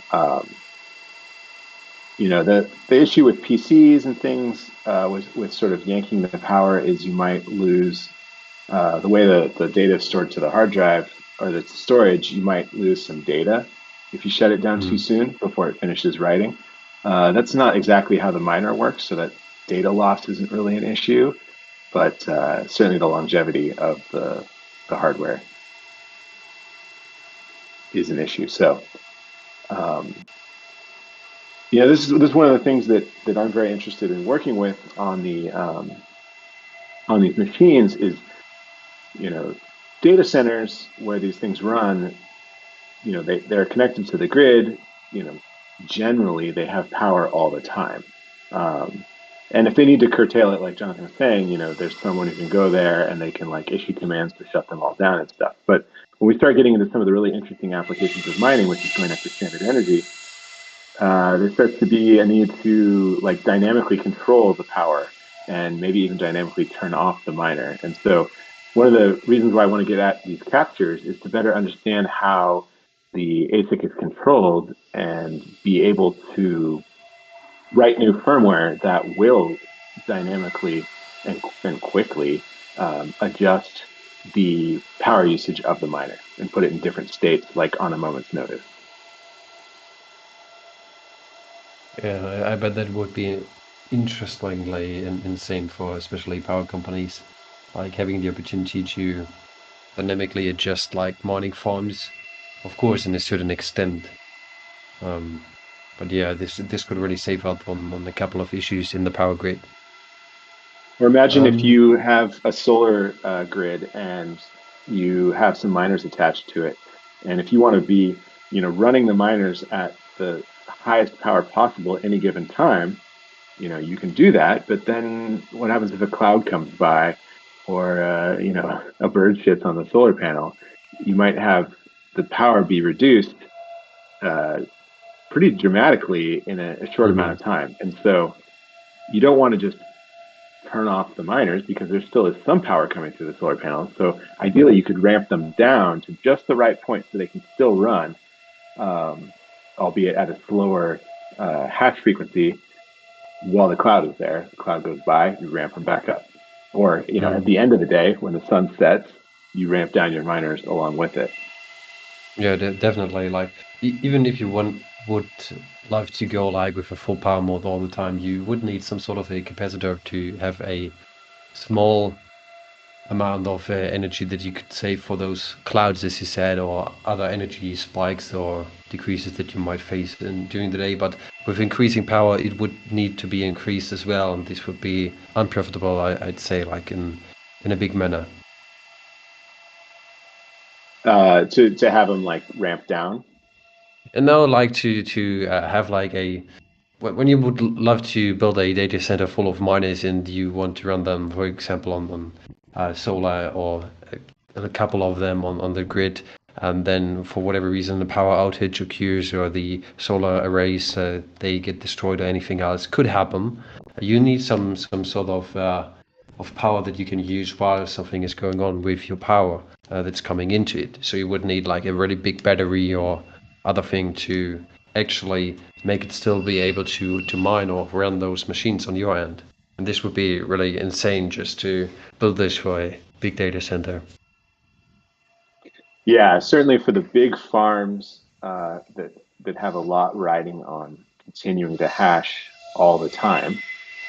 The issue with PCs and things with sort of yanking the power is you might lose the way the data is stored to the hard drive or the storage. You might lose some data if you shut it down too soon before it finishes writing. That's not exactly how the miner works, so that data loss isn't really an issue, but certainly the longevity of the hardware is an issue. So, this is one of the things that I'm very interested in working with on these machines is, data centers where these things run, they're connected to the grid. Generally they have power all the time. And if they need to curtail it, like Jonathan was saying, there's someone who can go there and they can like issue commands to shut them all down and stuff. But when we start getting into some of the really interesting applications of mining, which is going after standard energy, there starts to be a need to like dynamically control the power and maybe even dynamically turn off the miner. And so one of the reasons why I want to get at these captures is to better understand how the ASIC is controlled and be able to write new firmware that will dynamically and quickly adjust the power usage of the miner and put it in different states, like on a moment's notice. Yeah, I bet that would be interestingly insane for especially power companies, like having the opportunity to dynamically adjust like mining farms, of course, in a certain extent. But yeah, this could really save up on a couple of issues in the power grid. Or imagine if you have a solar grid and you have some miners attached to it, and if you want to be, running the miners at the highest power possible at any given time, you can do that. But then what happens if a cloud comes by, or a bird shits on the solar panel? You might have the power be reduced pretty dramatically in a short amount of time, and so you don't want to just turn off the miners because there still is some power coming through the solar panels. So ideally, you could ramp them down to just the right point so they can still run, albeit at a slower hash frequency while the cloud is there. The cloud goes by, you ramp them back up. Or, at the end of the day, when the sun sets, you ramp down your miners along with it. Yeah, definitely. Like, even if you would love to go like with a full power mode all the time, you would need some sort of a capacitor to have a small amount of energy that you could save for those clouds, as you said, or other energy spikes or decreases that you might face during the day. But with increasing power, it would need to be increased as well, and this would be unprofitable, I'd say, like in a big manner. To have them like ramp down. And now, like to have like when you would love to build a data center full of miners and you want to run them, for example, on solar or a couple of them on the grid, and then for whatever reason the power outage occurs or the solar arrays they get destroyed or anything else could happen, you need some sort of of power that you can use while something is going on with your power that's coming into it. So you would need like a really big battery or other thing to actually make it still be able to mine or run those machines on your end. And this would be really insane just to build this for a big data center. Yeah, certainly for the big farms that have a lot riding on continuing to hash all the time,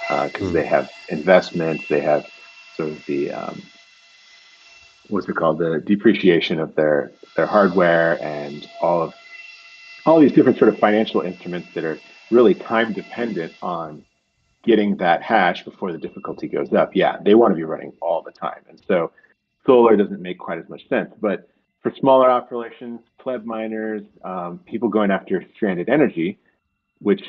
because they have investments, they have sort of the what's it called, the depreciation of their hardware, and all these different sort of financial instruments that are really time dependent on getting that hash before the difficulty goes up. Yeah, they want to be running all the time, and so solar doesn't make quite as much sense. But for smaller operations, pleb miners, people going after stranded energy, which,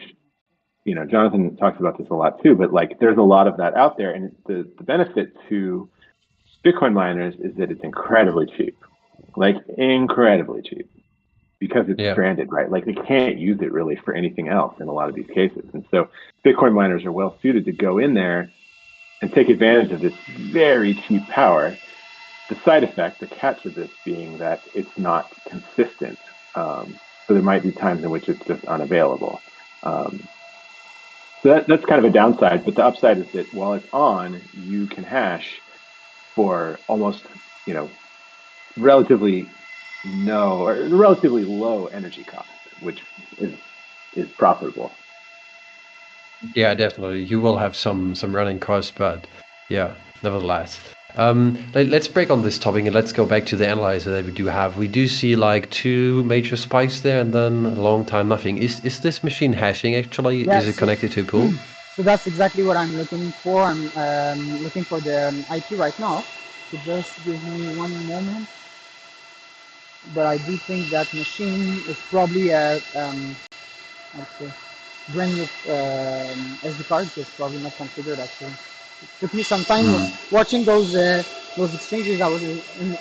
you know, Jonathan talks about this a lot too, but like there's a lot of that out there. And the benefit to Bitcoin miners is that it's incredibly cheap, like incredibly cheap, because it's stranded, right? Like they can't use it really for anything else in a lot of these cases. And so Bitcoin miners are well suited to go in there and take advantage of this very cheap power. The side effect, the catch of this being that it's not consistent. So there might be times in which it's just unavailable. So that's kind of a downside, but the upside is that while it's on, you can hash for almost, you know, relatively low energy cost, which is profitable. Yeah, definitely. You will have some running costs, but yeah, nevertheless. Let's break on this topic and let's go back to the analyzer that we do have. We do see like 2 major spikes there and then a long time nothing. Is this machine hashing actually? Yeah, is it connected to a pool? So that's exactly what I'm looking for. I'm looking for the IP right now. So just give me one moment. But I do think that machine is probably a let's say brand new SD card. So it's probably not configured actually. It took me some time watching those exchanges. I was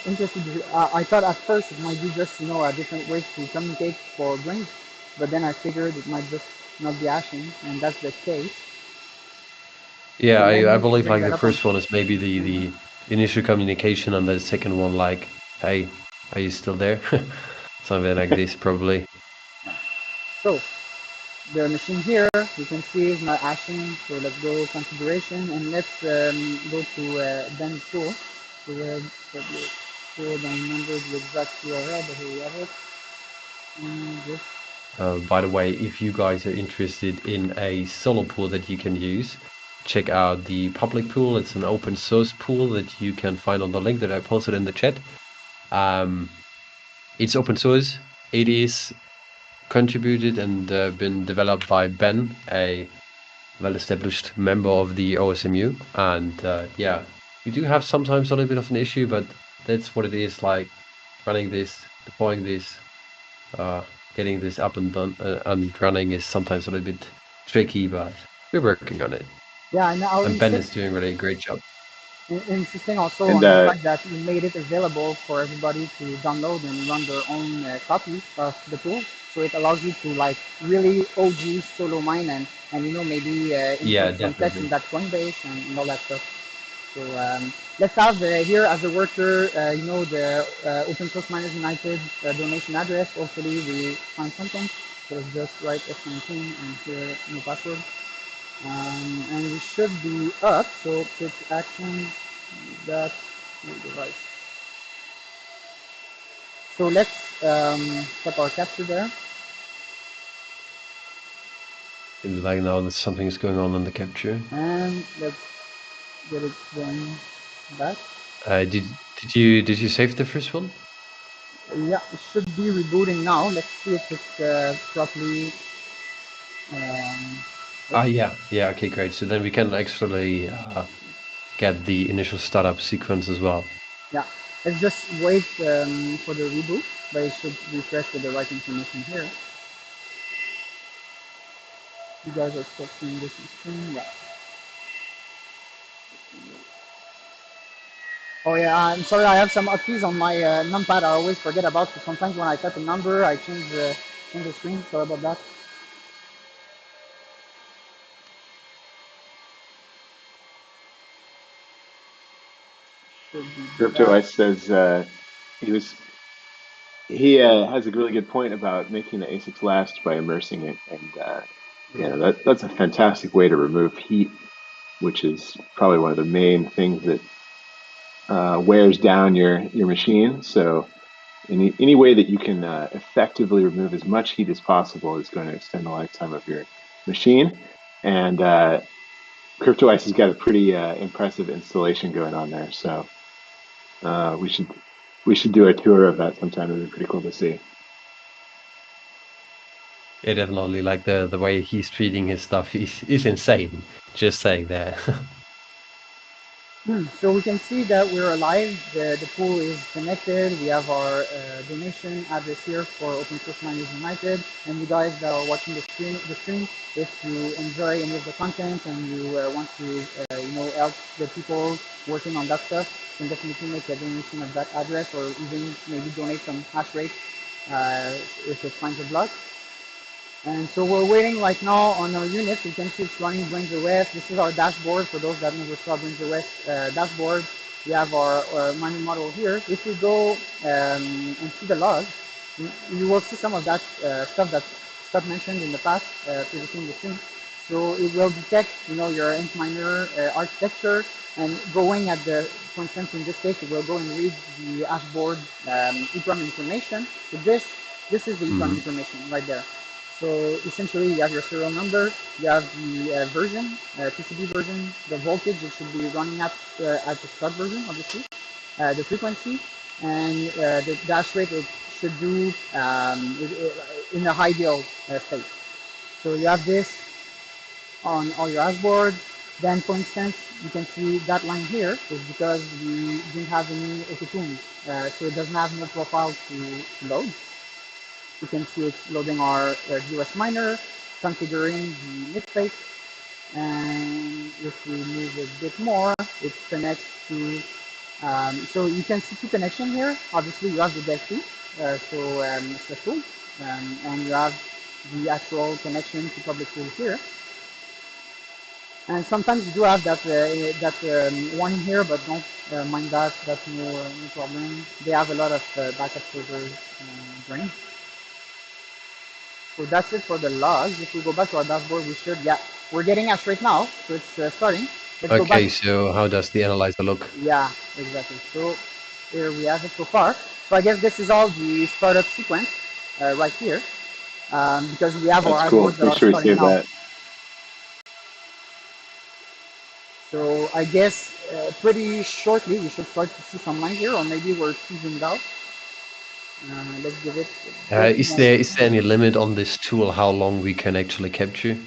interested. I thought at first it might be just, you know, a different way to communicate for brains, but then I figured it might just not be hashing, and that's the case. Yeah, I believe like the first one is maybe the initial communication, and the second one like, hey, are you still there? Something like this probably. So the machine here, you can see is not hashing. So let's go configuration and let's go to Ben's tool. So we're still don't remember the exact URL, but here we have it. And this. By the way, if you guys are interested in a solo pool that you can use, check out the public pool. It's an open source pool that you can find on the link that I posted in the chat. It's open source. It is contributed and been developed by Ben, a well-established member of the OSMU. And yeah, we do have sometimes a little bit of an issue, but that's what it is, like running this, deploying this, getting this up and done and running is sometimes a little bit tricky, but we're working on it. Yeah, and Ben is doing really a great job. Insisting also on the fact that you made it available for everybody to download and run their own copies of the tool. So it allows you to like really OG solo mine and you know, maybe input some text in that Coinbase and all that stuff. So let's have here as a worker, you know, the Open Source Miners United donation address. Hopefully we find something. So let's just write F19 and here no password. And we should be up. So click action that device. So let's put our capture there. Seems like now that something is going on the capture. And let's get it going back. Did you save the first one? Yeah, it should be rebooting now. Let's see if it's properly. Yeah. Okay, great. So then we can actually get the initial startup sequence as well. Yeah, let's just wait for the reboot, but it should refresh with the right information here. You guys are still seeing this on screen, yeah. Oh yeah, I'm sorry, I have some keys on my numpad. I always forget about it. Sometimes when I type a number, I change the screen. Sorry about that. Crypto Ice says he has a really good point about making the ASICs last by immersing it, and that's a fantastic way to remove heat, which is probably one of the main things that wears down your machine. So any way that you can effectively remove as much heat as possible is going to extend the lifetime of your machine. And Crypto Ice has got a pretty impressive installation going on there. So we should do a tour of that sometime. It'd be pretty cool to see. Yeah, definitely. Like the way he's treating his stuff is insane. Just saying that. So we can see that we're alive. The pool is connected. We have our donation address here for Open Source Miners United. And you guys that are watching the stream, if you enjoy any of the content and you want to help the people working on that stuff, you can definitely make a donation at that address, or even maybe donate some hash rate if it finds a block. And so we're waiting right now on our unit. You can see it's running Brains OS. This is our dashboard. For those that never saw Brains OS dashboard, we have our mining model here. If we go and see the logs, you will see some of that stuff that Scott mentioned in the past, previously in the stream. So it will detect, your Antminer architecture, and going at the, for instance, in this case, it will go and read the Hashboard EEPROM information. So this is the EEPROM information right there. So essentially, you have your serial number, you have the version, TCP version, the voltage it should be running at the Skot version, obviously, the frequency, and the dash rate it should do in the ideal state. So you have this on all your Hashboard. Then, for instance, you can see that line here is because we didn't have any auto-tune, so it doesn't have no profile to load. You can see it's loading our US miner, configuring the mid space, and if we move a bit more, it connects to, so you can see two connections here. Obviously, you have the DELPhi, it's a tool, and you have the actual connection to public tool here. And sometimes you do have that one in here, but don't mind that. That's no problem. They have a lot of backup servers running. So that's it for the logs. If we go back to our dashboard, we're getting hash rate now, so it's starting. Let's go back. Okay, so how does the analyzer look? Yeah, exactly. So here we have it so far. So I guess this is all the startup sequence right here, because we have our dashboards that are starting now. So I guess pretty shortly we should start to see some line here, or maybe we're too zoomed out. Let's give it. Is there any limit on this tool how long we can actually capture?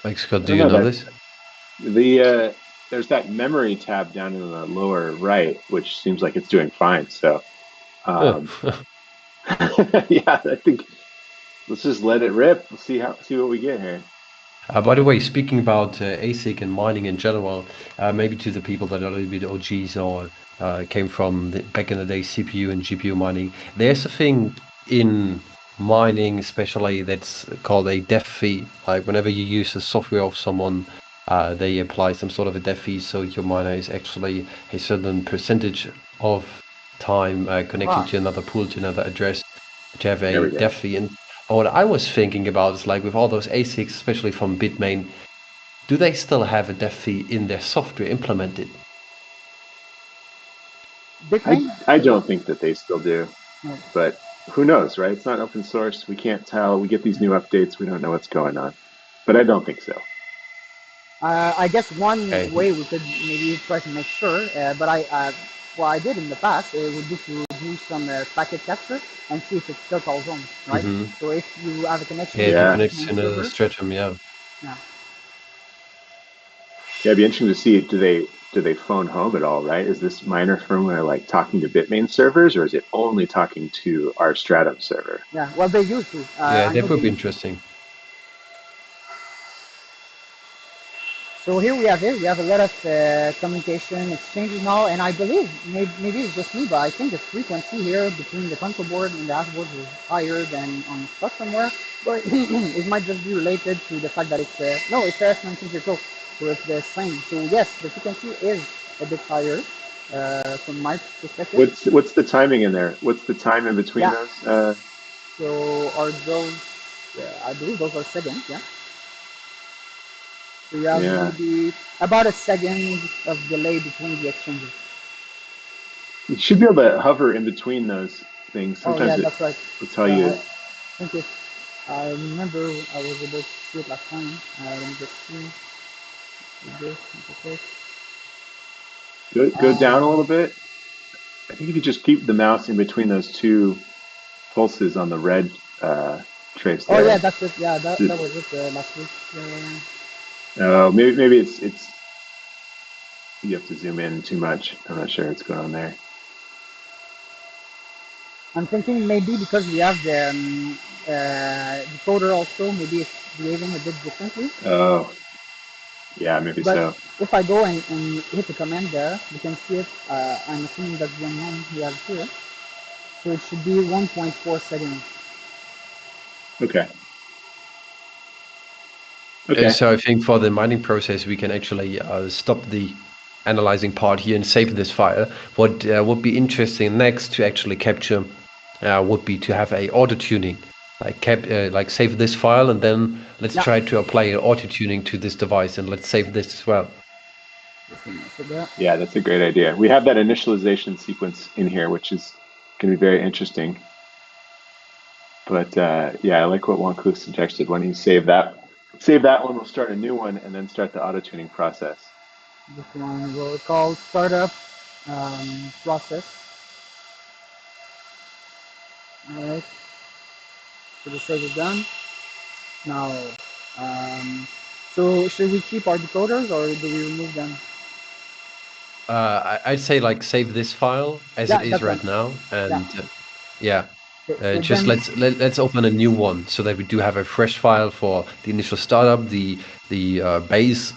Like, Scott, do you know this? There's that memory tab down in the lower right, which seems like it's doing fine. So, yeah, I think let's just let it rip. We'll see what we get here. By the way, speaking about ASIC and mining in general, maybe to the people that are a little bit OGs or came from back in the day, CPU and GPU mining, there's a thing in mining especially that's called a dev fee. Like whenever you use the software of someone, they apply some sort of a dev fee, so your miner is actually a certain percentage of time connecting to another pool, to another address, to have a dev fee. And what I was thinking about is, like, with all those ASICs, especially from Bitmain, do they still have a dev fee in their software implemented? I don't think that they still do, but who knows, right? It's not open source. We can't tell. We get these new updates. We don't know what's going on, but I don't think so. I guess one way we could maybe try to make sure, but what I did in the past would be to do some packet capture and see if it still calls on, right? So if you have a connection, connects to the Stratum, yeah, it'd be interesting to see. Do they phone home at all, right? Is this miner firmware like talking to Bitmain servers, or is it only talking to our Stratum server? Yeah, well, they used to. Yeah, that would be interesting. So here we have it. We have a lot of communication exchanges now, and I believe maybe it's just me, but I think the frequency here between the console board and the dashboard is higher than on Skot somewhere. But it might just be related to the fact that it's no, it's S19 Virtual. So it's the same. So yes, the frequency is a bit higher from my perspective. What's the timing in there? What's the time in between Yeah. those? So are those? I believe those are seconds. Yeah. So you have Yeah, maybe about a second of delay between the exchanges. you should be able to hover in between those things. Oh Sometimes yeah, it that's right. will tell I you. think it. I remember I was able to see it last time. Let me just see. This, okay. Go down a little bit. I think if you just keep the mouse in between those two pulses on the red trace Oh yeah, there. that's it. Yeah, that was it last week. Oh, maybe it's you have to zoom in too much. I'm not sure what's going on there. I'm thinking maybe because we have the coder also, maybe it's behaving a bit differently. Oh, yeah, maybe But so. if I go and hit the command there, you can see it. I'm assuming that's the one we have here. So it should be 1.4 seconds. Okay. Okay. So I think for the mining process, we can actually stop the analyzing part here and save this file. What would be interesting next to actually capture would be to have a auto tuning, like save this file and then let's Yeah. try to apply an auto tuning to this device and let's save this as well. Yeah, that's a great idea. We have that initialization sequence in here, which is going to be very interesting. But yeah, I like what Wanku suggested. When you save that one, we'll start a new one and then start the auto tuning process. This one will call startup process. Alright. So the save is done. Now, so should we keep our decoders or do we remove them? I'd say like save this file as it Yeah, is that's right. right now, Yeah. and yeah, Okay, so just then, let's open a new one so that we do have a fresh file for the initial startup, the base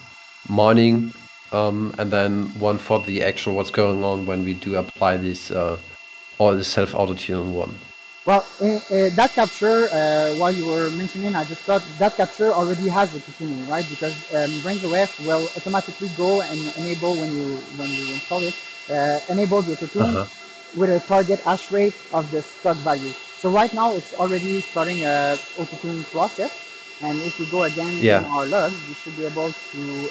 mining, and then one for the actual what's going on when we do apply this or the self auto tune one. well, that capture, while you were mentioning, I just thought that capture already has the tuning, right? Because BrainOS will automatically go and enable when you install it, enable the tune Uh-huh. with a target hash rate of the stock value. So right now it's already starting a auto-tune process, and if we go again in Yeah. our logs, we should be able to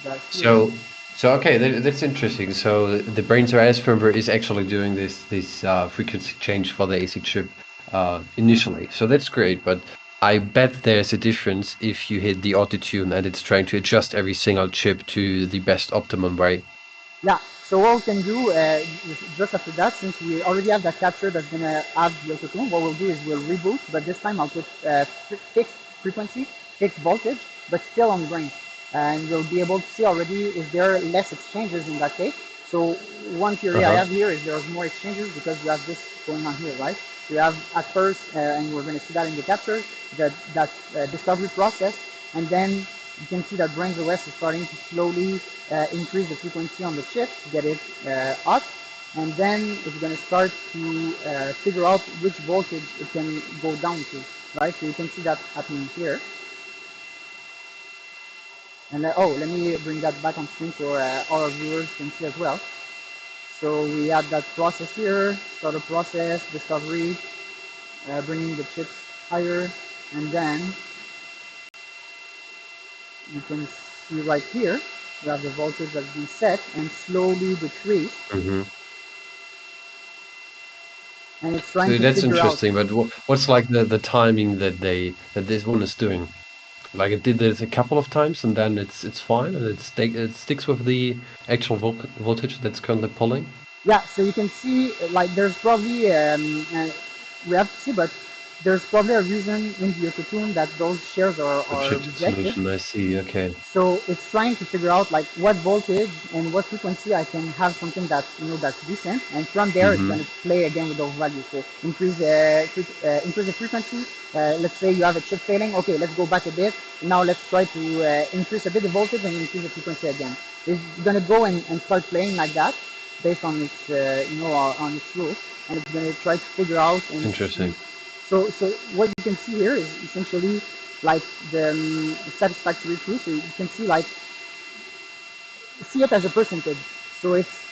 that here. So okay, that's interesting. So the Brains RS firmware is actually doing this frequency change for the ASIC chip initially. So that's great, but I bet there's a difference if you hit the auto tune and it's trying to adjust every single chip to the best optimum way. Yeah, so what we can do just after that, since we already have that capture that's going to have the auto-tune, what we'll do is we'll reboot, but this time I'll put fixed frequency, fixed voltage, but still on brain. And we'll be able to see already if there are less exchanges in that case. So one theory I Uh-huh. have here is there's more exchanges because you have this going on here, right? So you have at first, and we're going to see that in the capture, that discovery process, and then you can see that Brains OS is starting to slowly increase the frequency on the chip to get it up, and then it's going to start to figure out which voltage it can go down to, right? So you can see that happening here. And oh, let me bring that back on screen so all our viewers can see as well. So we have that process here, start a process, discovery, bringing the chips higher, and then you can see right here, you have the voltage that's been set and slowly decrease, Mm-hmm. and it's trying So to that's figure out. interesting, but what's like the timing that this one is doing? Like it did this a couple of times and then it's fine and it sticks with the actual voltage that's currently pulling. Yeah, so you can see like there's probably we have to see, but there's probably a reason in the auto-tune that those shares are Projected rejected. solution, I see. Okay. So it's trying to figure out like what voltage and what frequency I can have something that's that's decent, and from there it's Mm-hmm. going to play again with those values. So increase the frequency. Let's say you have a chip failing. Okay, let's go back a bit. Now let's try to increase a bit the voltage and increase the frequency again. It's going to go and start playing like that based on its on its rules, and it's going to try to figure out and see. Interesting. So what you can see here is essentially like the satisfactory true. So you can see like see it as a percentage. So it's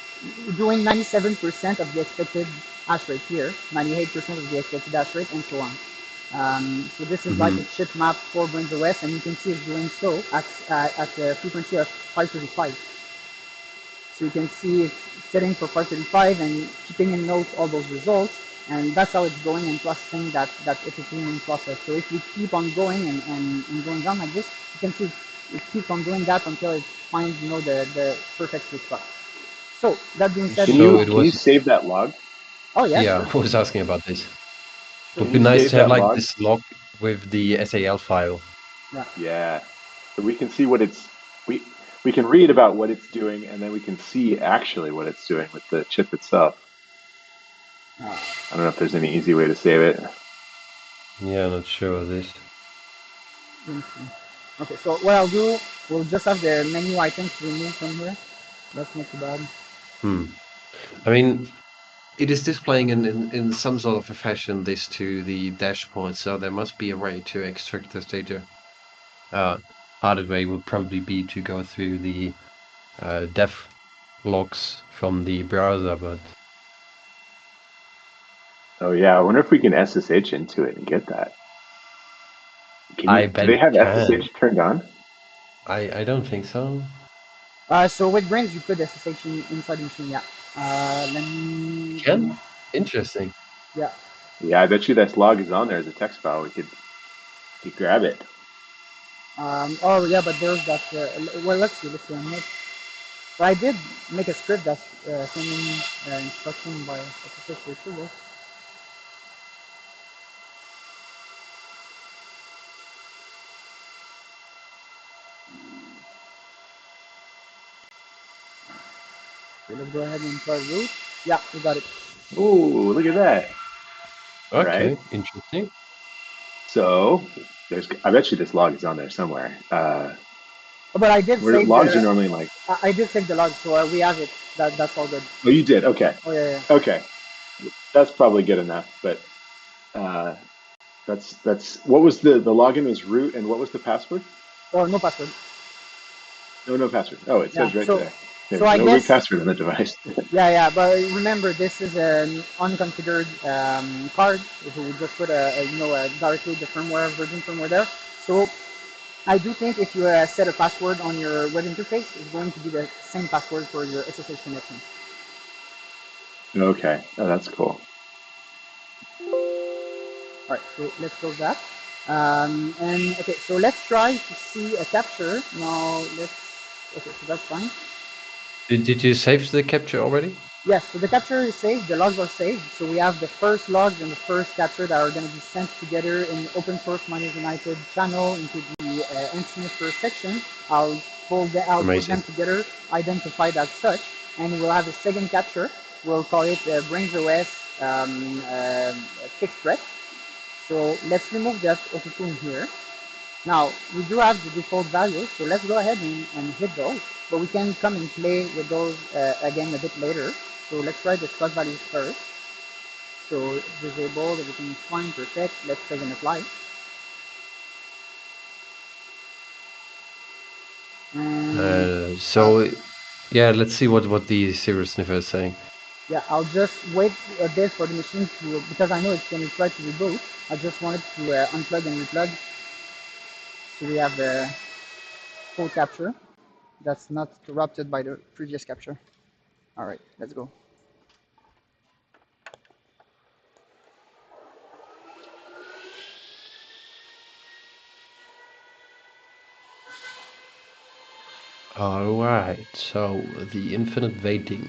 doing 97% of the expected hash rate here, 98% of the expected hash rate, and so on. So this is like a chip map for Brains OS, and you can see it's doing so at the frequency of 535. So you can see it's setting for 535 and keeping in note all those results, and that's how it's going and processing that Ethereum process. So if we keep on going and going down like this, you can see it keeps on doing that until it finds the perfect sweet spot. So that being said, can you save that log? Oh yeah, yeah, sure. I was asking about this. It would Can be you nice save to have that like log? this log with the SAL file. Yeah. So we can see what we can read about what it's doing, and then we can see actually what it's doing with the chip itself. I don't know if there's any easy way to save it. Yeah, not sure of this. Okay, so what I'll do, we'll just have the menu items removed from here. That's not too bad. I mean, it is displaying in some sort of a fashion this to the dashboard, so there must be a way to extract this data. Harder way would probably be to go through the dev logs from the browser, but Oh yeah, I wonder if we can SSH into it and get that. I Do bet they it have can. SSH turned on? I don't think so. So with Brains, you could SSH inside the machine, yeah. Let me... Can? Interesting. Yeah. Yeah, I bet you this log is on there as a text file. We could grab it. Oh yeah, but there's that. Well, let's see. I'm not. But I did make a script that's sending instruction by SSH retrieval. Okay, let's go ahead and try root. Yeah, we got it. Oh, look at that! All Okay, right. interesting. So I bet you this log is on there somewhere. But I did Where save logs are the. normally like. I did save the log, so we have it. That's all good. Oh, you did. Okay. Oh yeah. Okay. That's probably good enough. But that's what was the login was root, and what was the password? Oh, no password. No password. Oh, it Yeah. says right there. So There's I no root guess. password on the device. Yeah. But remember, this is an unconfigured card. So we just put directly the firmware version firmware there. So I do think if you set a password on your web interface, it's going to be the same password for your SSH connection. Okay. Oh, that's cool. All right, so let's close that. And okay, so let's try to see a capture. Now okay, so that's fine. Did you save the capture already? Yes, so the capture is saved, the logs are saved. So we have the first logs and the first capture that are going to be sent together in Open Source Miners United channel into the sniffer section. I'll put them Amazing. together, identified as such, and we'll have a second capture. We'll call it Brains OS fixed threat. So let's remove that auto-tune here. Now, we do have the default values, so let's go ahead and hit those, but we can come and play with those again a bit later. So let's try the Skot values first. So disabled, everything is fine, perfect. Let's save and apply. And Yeah, let's see what the serial sniffer is saying. yeah, I'll just wait a bit for the machine to, because I know it's going to try to reboot. I just wanted to unplug and replug, so we have the full capture that's not corrupted by the previous capture. All right, let's go. All right, so the infinite waiting.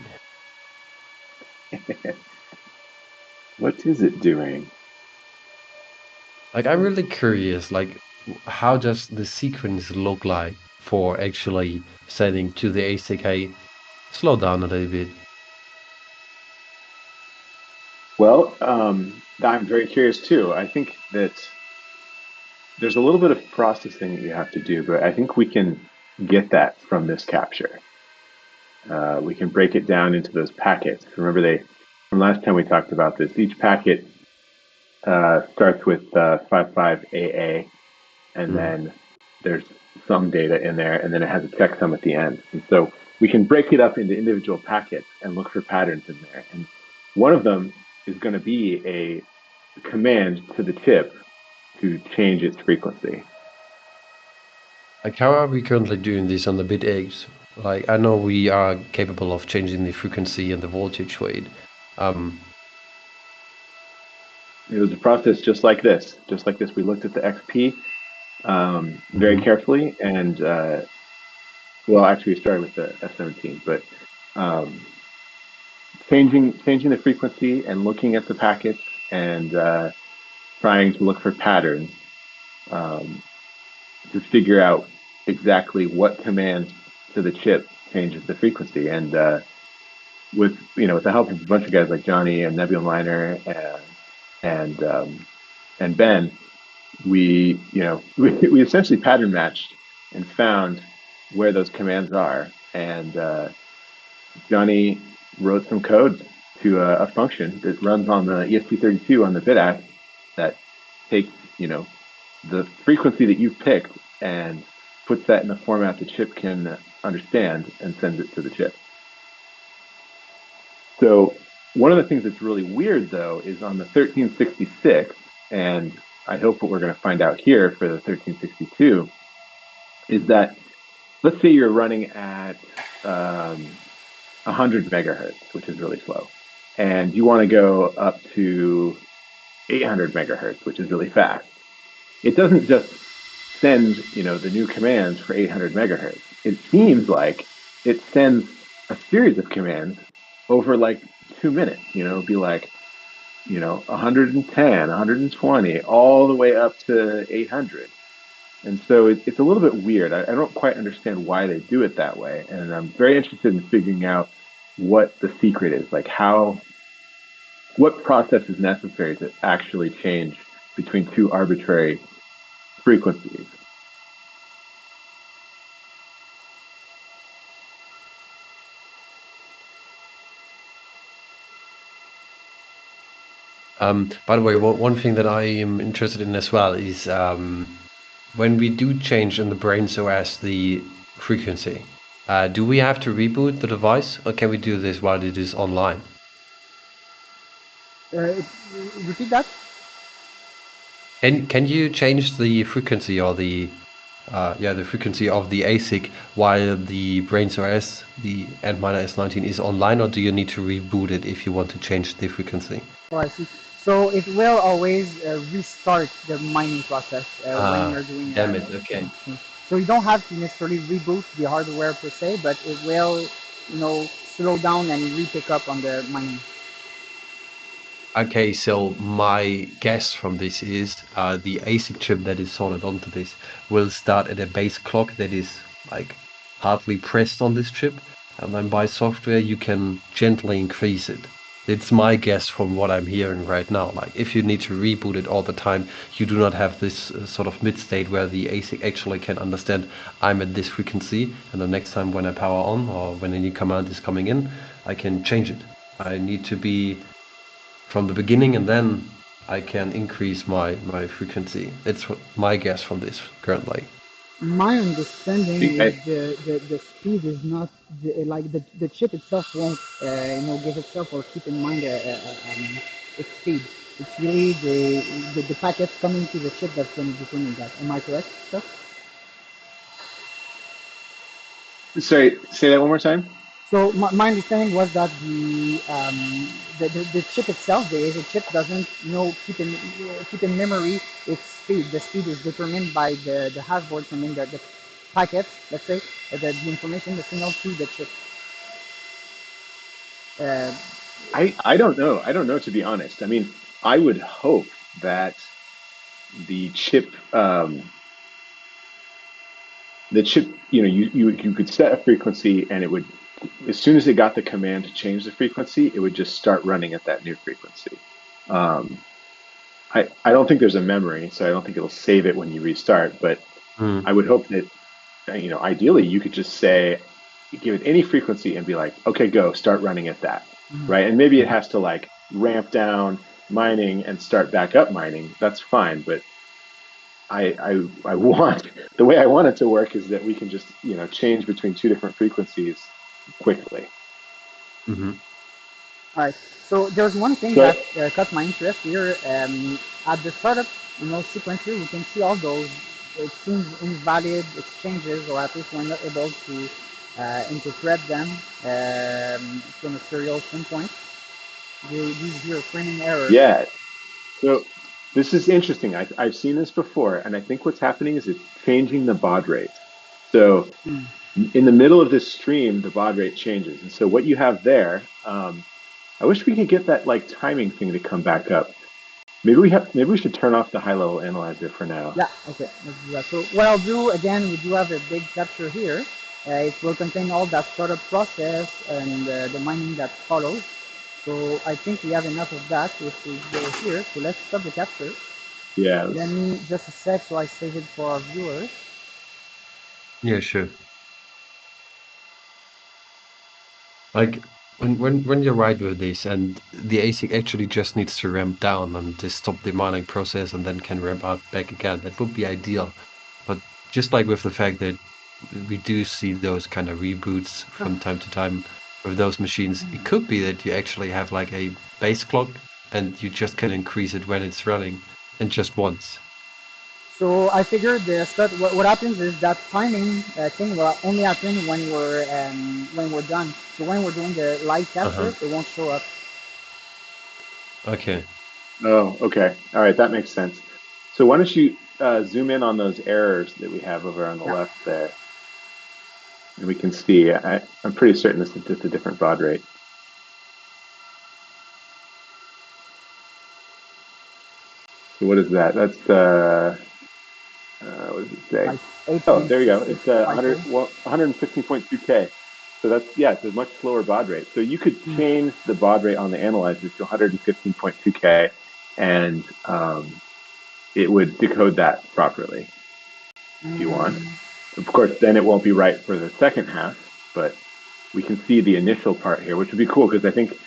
What is it doing? Like, I'm really curious, like, how does the sequence look like for actually setting to the ASIC, hey, slow down a little bit. Well, I'm very curious too. I think that there's a little bit of processing that you have to do, but I think we can get that from this capture. We can break it down into those packets. Remember, from last time we talked about this, each packet starts with 55AA, and then there's some data in there, and then it has a checksum at the end. And so we can break it up into individual packets and look for patterns in there. And one of them is going to be a command to the chip to change its frequency. Like, how are we currently doing this on the Bitaxe? Like, I know we are capable of changing the frequency and the voltage weight. It was a process just like this. We looked at the XP very carefully, and well, actually, we started with the F17, but changing the frequency and looking at the packets and trying to look for patterns to figure out exactly what command to the chip changes the frequency. And with the help of a bunch of guys like Johnny and Nebula Miner and Ben, we essentially pattern matched and found where those commands are. And Johnny wrote some code to a function that runs on the ESP32 on the Bitaxe that takes the frequency that you picked and puts that in a format the chip can understand and sends it to the chip. So one of the things that's really weird, though, is on the 1366, and I hope what we're going to find out here for the 1362, is that, let's say you're running at 100 megahertz, which is really slow, and you want to go up to 800 megahertz, which is really fast. It doesn't just send, the new commands for 800 megahertz. It seems like it sends a series of commands over like 2 minutes. It'll be like, 110, 120, all the way up to 800. And so it's a little bit weird. I don't quite understand why they do it that way. And I'm very interested in figuring out what the secret is, like what process is necessary to actually change between two arbitrary frequencies. By the way, one thing that I am interested in as well is when we do change in the brains OS the frequency, do we have to reboot the device, or can we do this while it is online? Repeat that. Can you change the frequency or the frequency of the ASIC while the brains OS, the Antminer S19, is online, or do you need to reboot it if you want to change the frequency? Oh, I see. So it will always restart the mining process when you're doing. Damn it. Okay. So you don't have to necessarily reboot the hardware per se, but it will, slow down and re-pick up on the mining. Okay, so my guess from this is the ASIC chip that is soldered onto this will start at a base clock that is like hardly pressed on this chip, and then by software you can gently increase it. It's my guess from what I'm hearing right now. Like, if you need to reboot it all the time, you do not have this sort of mid state where the ASIC actually can understand I'm at this frequency, and the next time when I power on or when a new command is coming in, I can change it. I need to be from the beginning, and then I can increase my frequency. It's my guess from this currently. My understanding is the speed is not the chip itself won't give itself or keep in mind its speed. It's really the packets coming to the chip that's going to determine that. Am I correct, sir? Sorry, say that one more time. So my understanding was that the chip itself, the ASIC chip, doesn't keep in memory its speed. The speed is determined by the hashboard sending the packets, let's say, the information, the signal to the chip. I don't know. I don't know, to be honest. I mean, I would hope that the chip, you could set a frequency, and it would, as soon as it got the command to change the frequency, it would just start running at that new frequency. I don't think there's a memory, so I don't think it'll save it when you restart, but I would hope that, ideally you could just say, give it any frequency and be like, okay, go, start running at that, right? And maybe it has to like ramp down mining and start back up mining. That's fine, but I want, the way I want it to work is that we can just, change between two different frequencies quickly. All right. So there's one thing So that caught my interest here. At the startup, sequence here, we can see all those, it seems, invalid exchanges, or at least we're not able to interpret them from a serial standpoint. These here framing errors. yeah, so this is interesting. I've seen this before, and I think what's happening is it's changing the baud rate. So in the middle of this stream, the baud rate changes. And so what you have there, I wish we could get that like timing thing to come back up. Maybe we should turn off the high-level analyzer for now. Yeah, okay, let's do that. So what I'll do, again, we do have a big capture here. It will contain all that startup process and the mining that follows. So I think we have enough of that if we go here. So let's stop the capture. Yeah. Let me just a sec so I save it for our viewers. Yeah, sure. Like when you're right with this, and the ASIC actually just needs to ramp down and just stop the mining process and then can ramp up back again, that would be ideal. But just like with the fact that we do see those kind of reboots from time to time with those machines, it could be that you actually have like a base clock and you just can increase it when it's running and just once. So I figured what happens is that timing thing will only happen when we're done. So when we're doing the live capture, it won't show up. Okay. Oh, okay. All right, that makes sense. So why don't you zoom in on those errors that we have over on the left there, and we can see. I'm pretty certain this is just a different baud rate. So what is that? That's what does it say? Oh, there you go. It's 115.2K. So that's, it's a much slower baud rate. So you could change the baud rate on the analyzer to 115.2K, and it would decode that properly if you want. Of course, then it won't be right for the second half, but we can see the initial part here, which would be cool because I think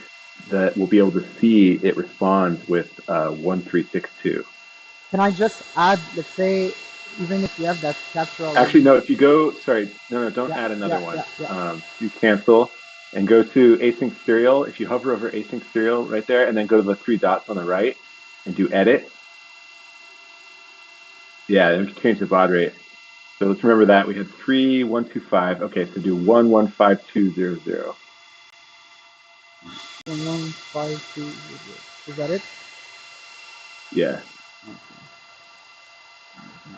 that we'll be able to see it respond with 1362. Can I just add, let's say, even if you have that capture already? Actually, no, if you go, sorry, no, don't add another one. Do cancel and go to async serial. If you hover over async serial right there and then go to the three dots on the right and do edit. Yeah, then we can change the baud rate. So let's remember that we had 3125. Okay, so do 115200. 115200. Is that it? Yeah.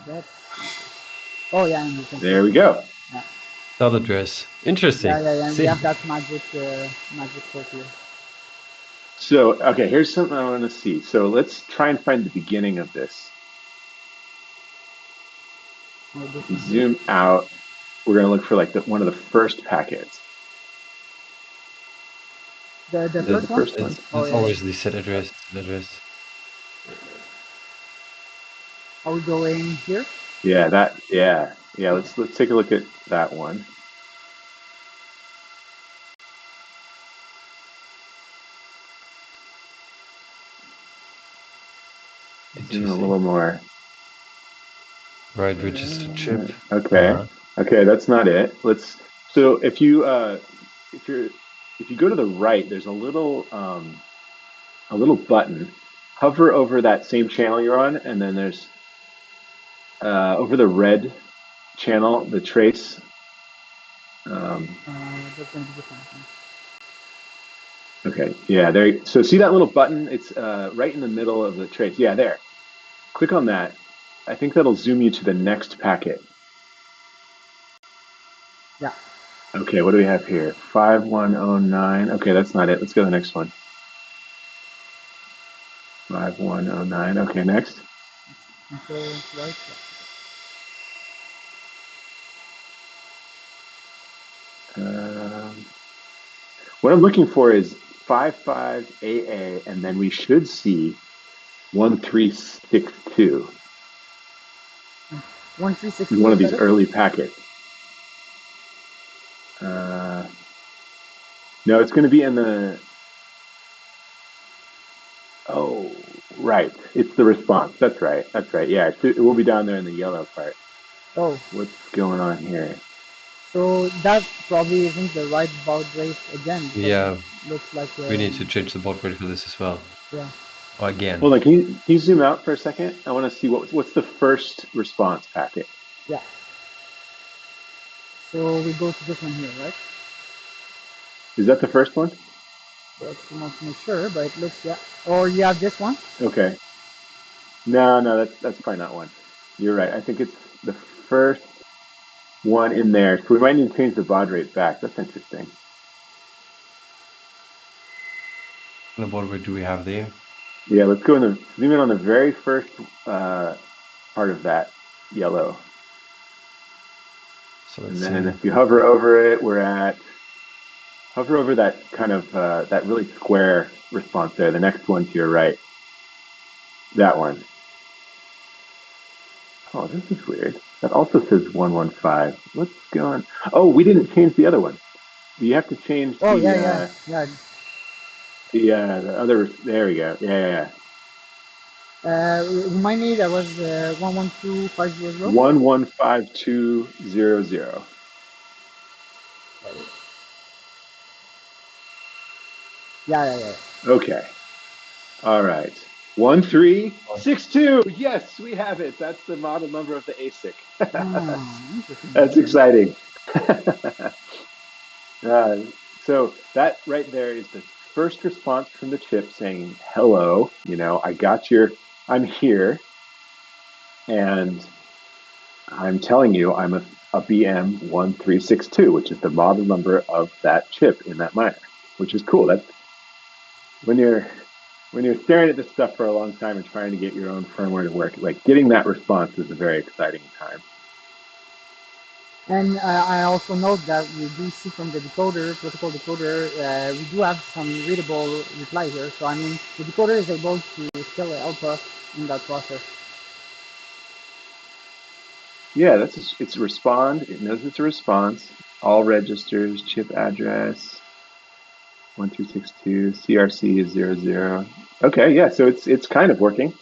That's, oh yeah, There we go. Yeah. That address. Interesting. Yeah. We have that magic code here. So, okay, here's something I want to see. So let's try and find the beginning of this. Zoom out. We're going to look for like one of the first packets. The first one? It's always the set address. Are we going here? Yeah, let's take a look at that one. Zoom a little more. Right, register chip. Okay. Okay, that's not it. So if you go to the right, there's a little button. Hover over that same channel you're on, and then there's over the red channel, the trace. That's going to be different. Okay, yeah, there. So see that little button? It's right in the middle of the trace. Yeah, there. Click on that. I think that'll zoom you to the next packet. Yeah. Okay, what do we have here? 5109. Okay, that's not it. Let's go to the next one. 5109. Okay, next. Okay, right. What I'm looking for is 55AA, and then we should see 1362. 1362. One of these early packets. No, it's going to be in the. Oh, Right. It's the response. That's right. That's right. Yeah, it will be down there in the yellow part. Oh. What's going on here? So that probably isn't the right baud rate again. Yeah. It looks like We need to change the baud rate for this as well. Yeah. Or again. Hold on. Can you zoom out for a second? I want to see what's the first response packet. Yeah. So we go to this one here, right? Is that the first one? Let's not make sure, but it looks, yeah. Or you have this one? Okay. No, that's probably not one. You're right. I think it's the first one in there. So we might need to change the baud rate back. That's interesting. What baud rate do we have there? Yeah, let's go zoom in on the very first part of that yellow. So and then if you hover over it, hover over that kind of, that really square response there, the next one to your right. That one. Oh, this is weird. That also says 115. What's going on? Oh, we didn't change the other one. You have to change the other, there we go. Yeah. Remind me, that was 112500? 115200. Yeah. Okay. All right. 1362. Yes, we have it. That's the model number of the ASIC. That's exciting. So that right there is the first response from the chip saying, hello, I'm here. And I'm telling you, I'm a BM1362, which is the model number of that chip in that miner, which is cool. That's when you're staring at this stuff for a long time and trying to get your own firmware to work, like getting that response is a very exciting time. And I also note that we do see from the protocol decoder, we do have some readable reply here. So I mean, the decoder is able to kill the alpha in that process. Yeah, it's respond. It knows it's a response. All registers, chip address, 1362, CRC is 00. Okay, yeah, so it's kind of working.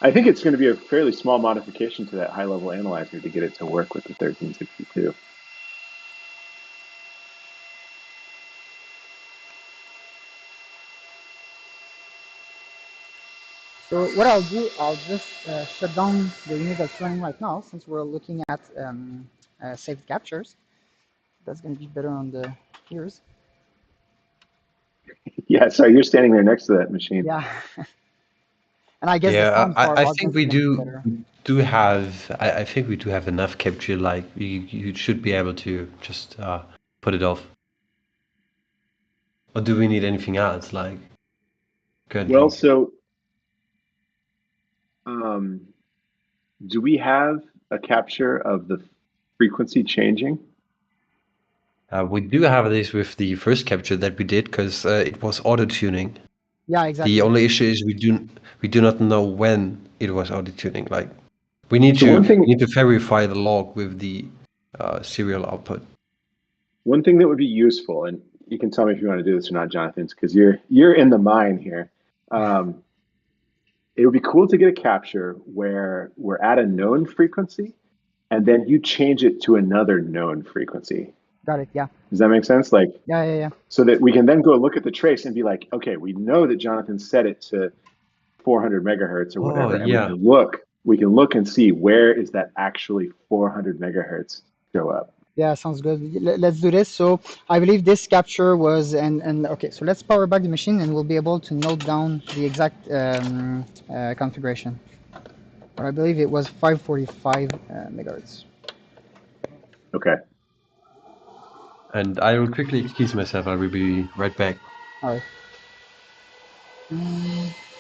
I think it's going to be a fairly small modification to that high-level analyzer to get it to work with the 1362. So what I'll do, I'll just shut down the unit that's running right now, since we're looking at saved captures. That's going to be better on the ears. Yeah, sorry, you're standing there next to that machine. Yeah. And I guess the sound for I think we do have. I think we do have enough capture. Like you should be able to just put it off. Or do we need anything else? Like, well, so do we have a capture of the frequency changing? We do have this with the first capture that we did because it was auto tuning. Yeah, exactly. The only issue is we do not know when it was auto tuning. Like, we need to verify the log with the serial output. One thing that would be useful, and you can tell me if you want to do this or not, Jonathan, because you're in the mine here. It would be cool to get a capture where we're at a known frequency, and then you change it to another known frequency. Got it. Yeah. Does that make sense? Like, yeah. So that we can then go look at the trace and be like, okay, we know that Jonathan set it to 400 megahertz or whatever, and we can look and see where is that actually 400 megahertz show up. Yeah, sounds good. Let's do this. So I believe this capture was, and okay, so let's power back the machine and we'll be able to note down the exact configuration. But I believe it was 545 megahertz. Okay. And I will quickly excuse myself. I will be right back. All right. So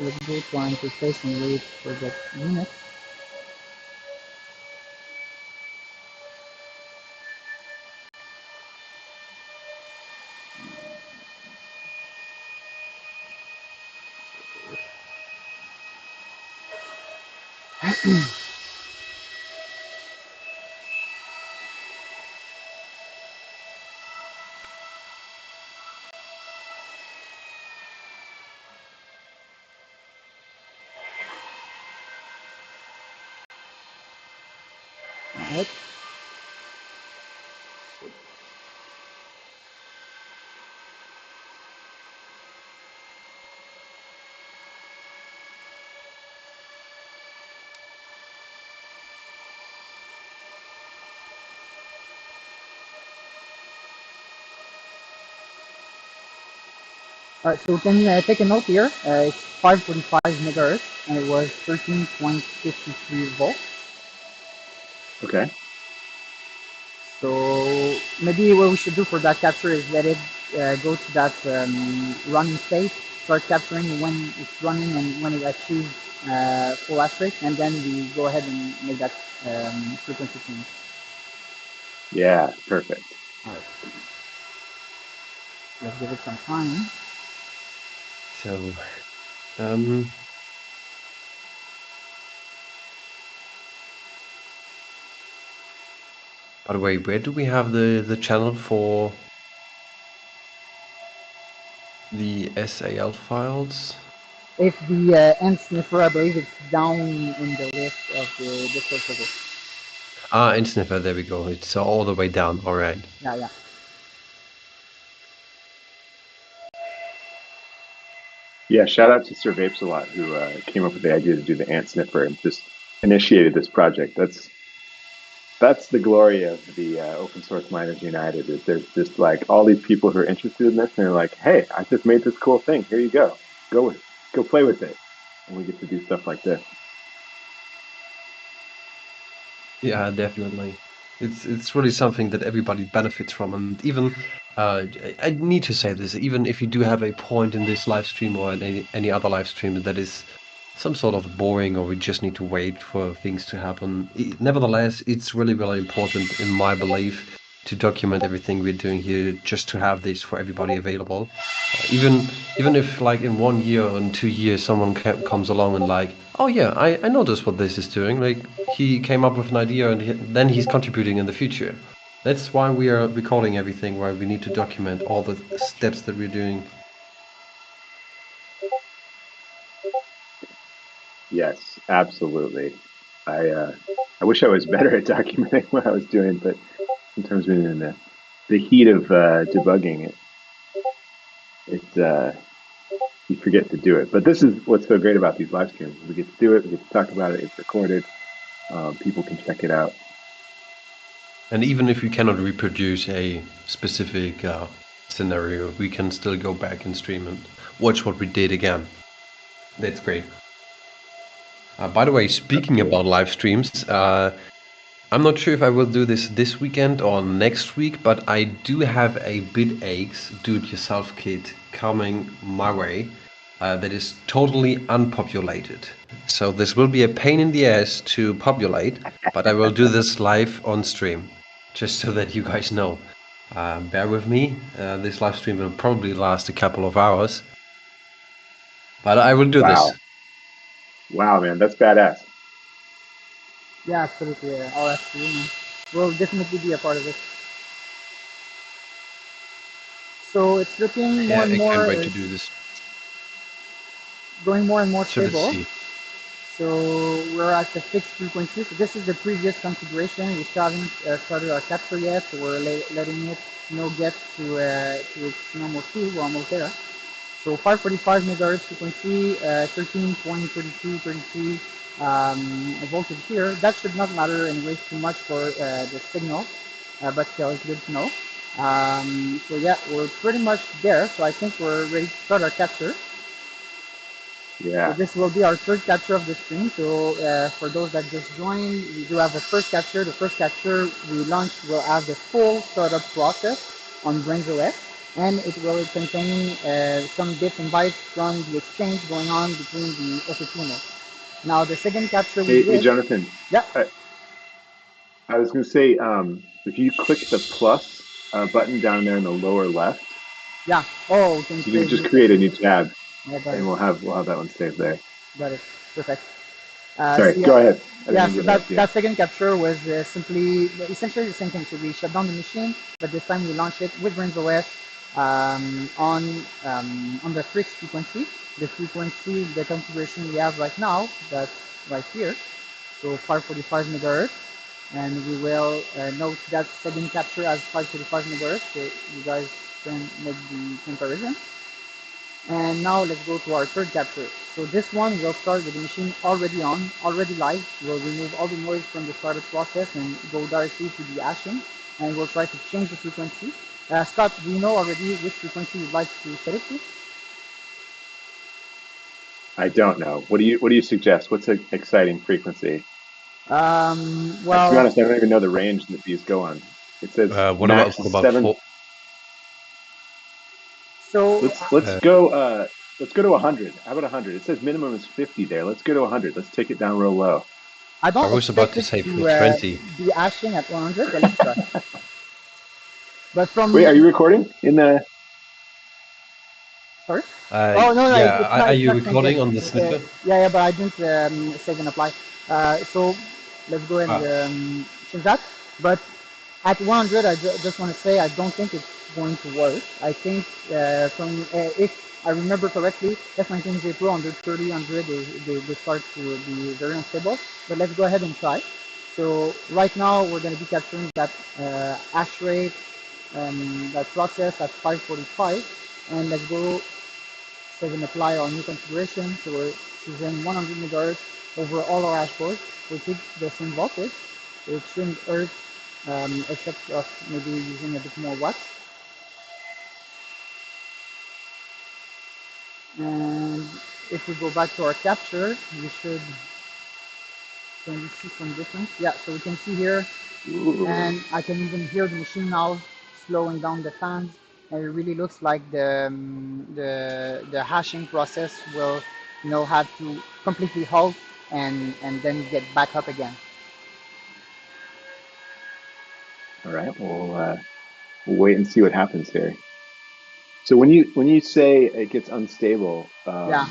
let's go to our interface and wait for that unit. All right. All right, so we can take a note here. It's 545 megahertz, and it was 13.53 volts. Okay. So maybe what we should do for that capture is let it go to that running state, start capturing when it's running and when it achieves full aspect, and then we go ahead and make that frequency change. Yeah, perfect. All right. Let's give it some time. So, by the way, where do we have the channel for the SAL files? If the end sniffer, I believe it's down in the list of the Discord server. Ah, in Sniffer, there we go. It's all the way down. All right. Yeah, yeah. Yeah, shout out to Sir Vapes a lot, who came up with the idea to do the ant sniffer and just initiated this project. That's the glory of the Open Source Miners United. Is there's just like all these people who are interested in this, and they're like, "Hey, I just made this cool thing. Here you go. Go play with it," and we get to do stuff like this. Yeah, definitely. It's really something that everybody benefits from, and even I need to say this, even if you do have a point in this live stream or in any other live stream that is some sort of boring or we just need to wait for things to happen. Nevertheless, it's really, really important in my belief to document everything we're doing here, just to have this for everybody available. Even if like in 1 year or in 2 years someone comes along and like, oh yeah, I noticed what this is doing. Like he came up with an idea and then he's contributing in the future. That's why we are recording everything, why we need to document all the steps that we're doing. Yes, absolutely. I wish I was better at documenting what I was doing, but sometimes when in the heat of debugging it you forget to do it. But this is what's so great about these live streams. We get to do it. We get to talk about it. It's recorded. People can check it out. And even if we cannot reproduce a specific scenario, we can still go back and stream and watch what we did again. That's great. By the way, speaking about live streams, I'm not sure if I will do this weekend or next week, but I do have a Bitaxe do-it-yourself kit coming my way that is totally unpopulated. So this will be a pain in the ass to populate, but I will do this live on stream, just so that you guys know. Bear with me. This live stream will probably last a couple of hours, but I will do this. Wow, man, that's badass. Yeah, absolutely. I'll ask you. We'll definitely be a part of it. So it's looking more and I more can't wait to do this. going more and more So let's stable. see. So we're at the fixed frequency. So this is the previous configuration. We still haven't started our capture yet. So we're letting it get to its normal speed. We're almost there. So 545 megahertz frequency, 13.3233 voltage here. That should not matter anyways too much for the signal, but still it's good to know. So yeah, we're pretty much there. So I think we're ready to start our capture. Yeah. So this will be our third capture of the stream. So for those that just joined, we do have a first capture. The first capture we launched will have the full startup process on BrainOS, and it will contain some bits and bytes from the exchange going on between the SAP nodes. Now the second capture we did. Hey, Jonathan. Yeah. I was going to say, if you click the plus button down there in the lower left. Yeah. Oh, you can just create a new tab, and we'll have that one saved there. Got it. Perfect. Sorry, so yeah, go ahead. Yeah, so that second capture was essentially the same thing. So we shut down the machine, but this time we launched it with BrainOS on the fixed frequency. The frequency, the configuration we have right now, that's right here. So 545 megahertz. and we will note that second capture as 535 megahertz, so you guys can make the comparison. And now let's go to our third capture. So this one will start with the machine already on, already live. We'll remove all the noise from the startup process and go directly to the hashing, and we'll try to change the frequency. Scott, do you know already which frequency you'd like to set it to? I don't know. What do you suggest? What's an exciting frequency? Well, to be honest, I don't even know the range that these go on. It says what max about is 7. So let's go to 100. How about 100? It says minimum is 50 there. Let's go to 100. Let's take it down real low. I don't was about to expect say it for to 20. be hashing at 100, but let's try. But from Wait, are you recording in the? Sorry? Oh no, no, Yeah, it's not. are It's you not synced recording yet. on the sniffer? Yeah, but I didn't save and apply. So let's go and change that. But at 100, I just want to say I don't think it's going to work. I think if I remember correctly, F19J Pro under 30, 100, they start to be very unstable. But let's go ahead and try. So right now we're going to be capturing that hash rate, that process at 545, and let's go save and apply our new configuration. So we're choosing 100 megahertz over all our hashboards. We keep the same voltage. It shouldn't hurt, except of maybe using a bit more watts. And if we go back to our capture, we should, can we see some difference? Yeah, so we can see here, and I can even hear the machine now slowing down the fans. And it really looks like the hashing process will, have to completely halt and then get back up again. All right, we'll wait and see what happens here. So when you say it gets unstable, Yeah.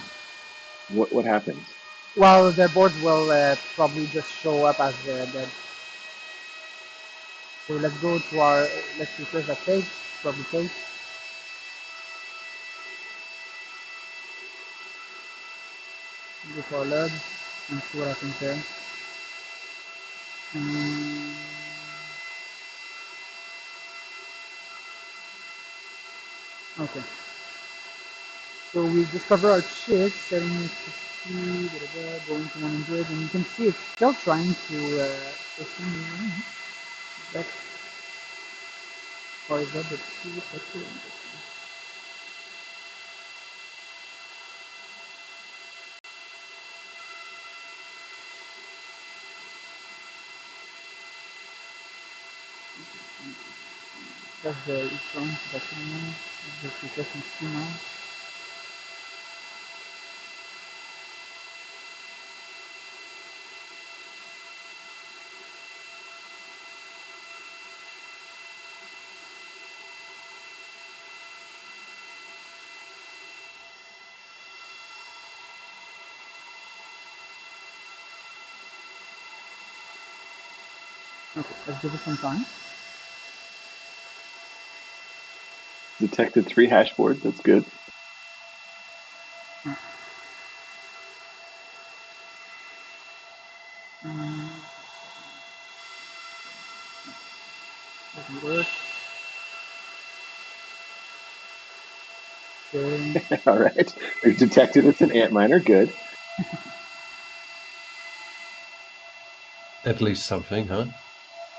what happens? Well, the boards will probably just show up as dead. So let's go to our, let's refresh that page, probably page. Go to our log and see what happens there. Okay. So we discover our chip, setting it to 50, going to 100, and you can see it's still trying to that's or is that the two actually? That's the each one, that's one. Just refreshing two now. Okay, let's give it some time. Detected 3 hashboards. That's good. Doesn't work. Okay. All right, we've detected it's an Antminer. Good. At least something, huh?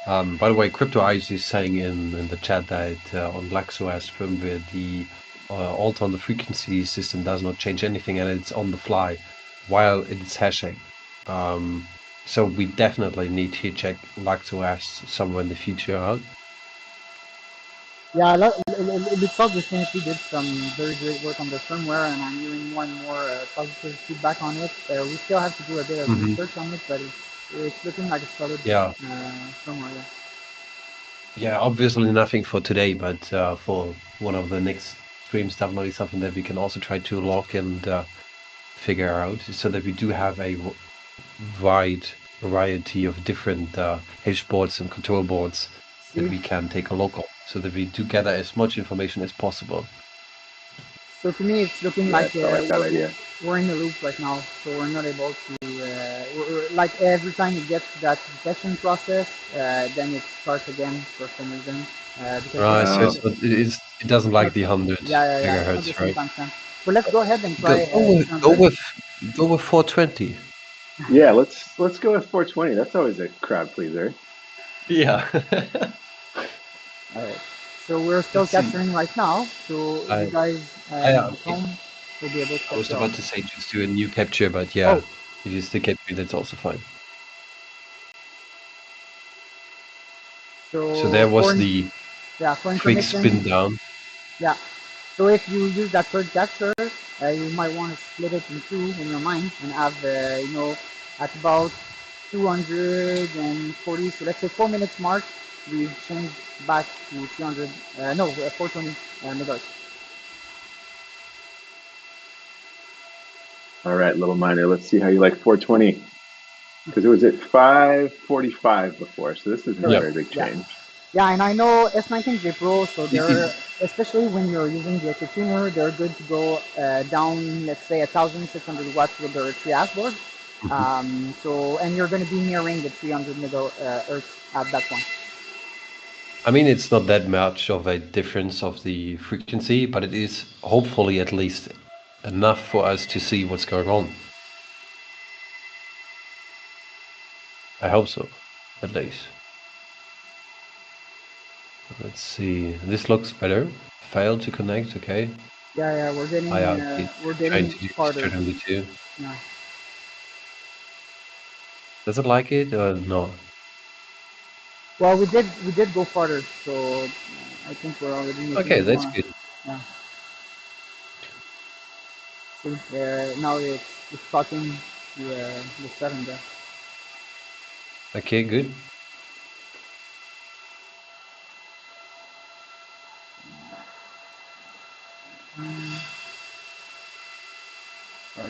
By the way, Crypto Ice is saying in the chat that on BlackOS firmware the alt on the frequency system does not change anything and it's on the fly while it's hashing. So we definitely need to check BlackOS somewhere in the future out. Yeah, Bitsoft definitely did some very great work on the firmware, and I'm hearing more and more positive feedback on it. We still have to do a bit of research on it, but it's looking like a solid firmware. Yeah. Yeah, obviously nothing for today, but for one of the next streams, definitely something that we can also try to log and figure out, so that we do have a wide variety of different hashboards and control boards that we can take a look on, so that we do gather as much information as possible. So to me, it's looking like that idea. we're in the loop right now, so we're not able to. like every time it gets to that detection process, then it starts again for some reason. Because Right, so it's, it's not, it doesn't it's like not, the 100 yeah, it's not the megahertz, same right? timestamp. So let's go ahead and Go try go with go 200. with go with 420. Yeah, let's go with 420. That's always a crowd pleaser. Yeah. All right. So we're still Let's see. capturing right now. So you I guys I at home will be able to I was capture about also. to say just do a new capture, but yeah, Oh, if you still capture, that's also fine. So so there was the for quick information, spin down. yeah. So if you use that third capture, you might want to split it in two in your mind and have, at about 240, so let's say 4 minutes mark, we change back to 300, 420 megahertz. All right, little miner. Let's see how you like 420. Because it was at 545 before, so this isn't a Yeah. very big Yeah. change. Yeah, and I know S19J Pro, so This is they're, especially when you're using the electric tuner, they're good to go down, let's say, 1,600 watts with their three Hashboard. mhm. So, and you're going to be nearing the 300 megahertz at that point. I mean, it's not that much of a difference of the frequency, but it is hopefully at least enough for us to see what's going on. I hope so, at least. Let's see. This looks better. Failed to connect. Okay. Yeah, we're Trying getting to do farther. start on the two. Yeah. Does it like it or no? Well, we did go farther, so I think we're already Okay, making that's more. good. Yeah. So now it's talking to the 7 there. Okay, good.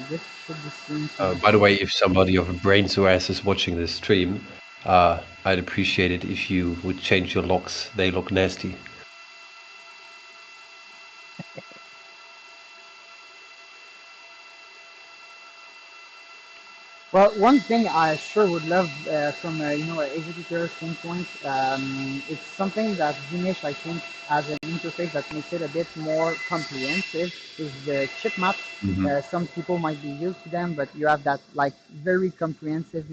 This should be soon By the way, if somebody of a brains OS is watching this stream, I'd appreciate it if you would change your locks. They look nasty. Well, one thing I sure would love from an ASIC repair standpoint, it's something that Zimish I think has an interface that makes it a bit more comprehensive. Is the chip map. Hmm. Some people might be used to them, but you have that like very comprehensive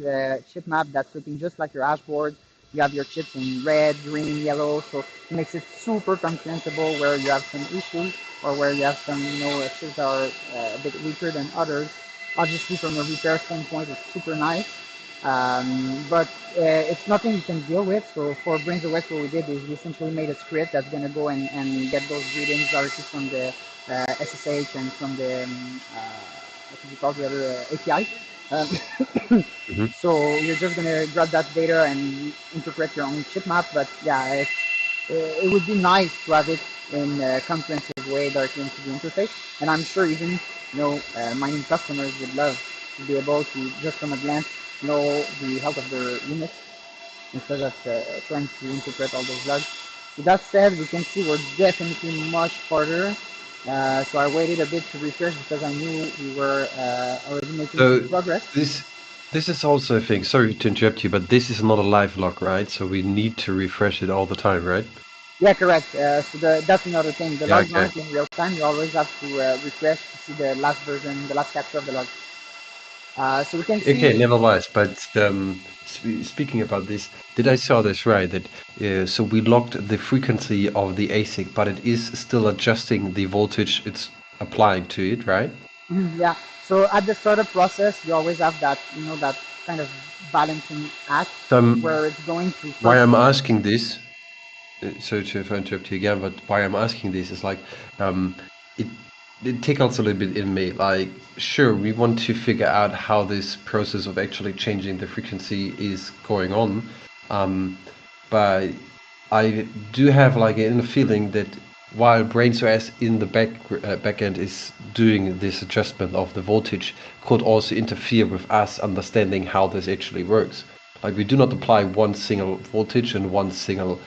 chip map that's looking just like your dashboard. You have your chips in red, green, yellow, so it makes it super comprehensible where you have some issues or where you have some chips that are a bit weaker than others. Obviously, from a repair standpoint, it's super nice, but it's nothing you can deal with. So for Brains OS, what we did is we essentially made a script that's going to go and get those readings directly from the SSH and from the, what do you call the other API. Hmm. So you're just going to grab that data and interpret your own chip map. But yeah, it would be nice to have it in a comprehensive way directly into the interface. And I'm sure even mining customers would love to be able to just from a glance know the health of their units instead of trying to interpret all those logs. With that said, we can see we're definitely much farther. So I waited a bit to refresh because I knew we were already making some So progress. this is also a thing. Sorry to interrupt you, but this is not a live lock, right? So we need to refresh it all the time, right? Yeah, correct. That's another thing. The Yeah. logs Okay. aren't in real time. You always have to refresh to see the last version, the last capture of the log. So we can Okay, see. nevertheless, but speaking about this, did I saw this right? That so we locked the frequency of the ASIC, but it is still adjusting the voltage it's applying to it, right? Yeah. So at the startup process, you always have that, that kind of balancing act So where it's going to why first. I'm asking this, so to if I interrupt you again, but why I'm asking this is like, um, it it tickles a little bit in me. Like, sure, we want to figure out how this process of actually changing the frequency is going on, um, but I do have like a feeling that while BrainOS in the backend is doing this adjustment of the voltage, could also interfere with us understanding how this actually works. Like we do not apply one single voltage and one single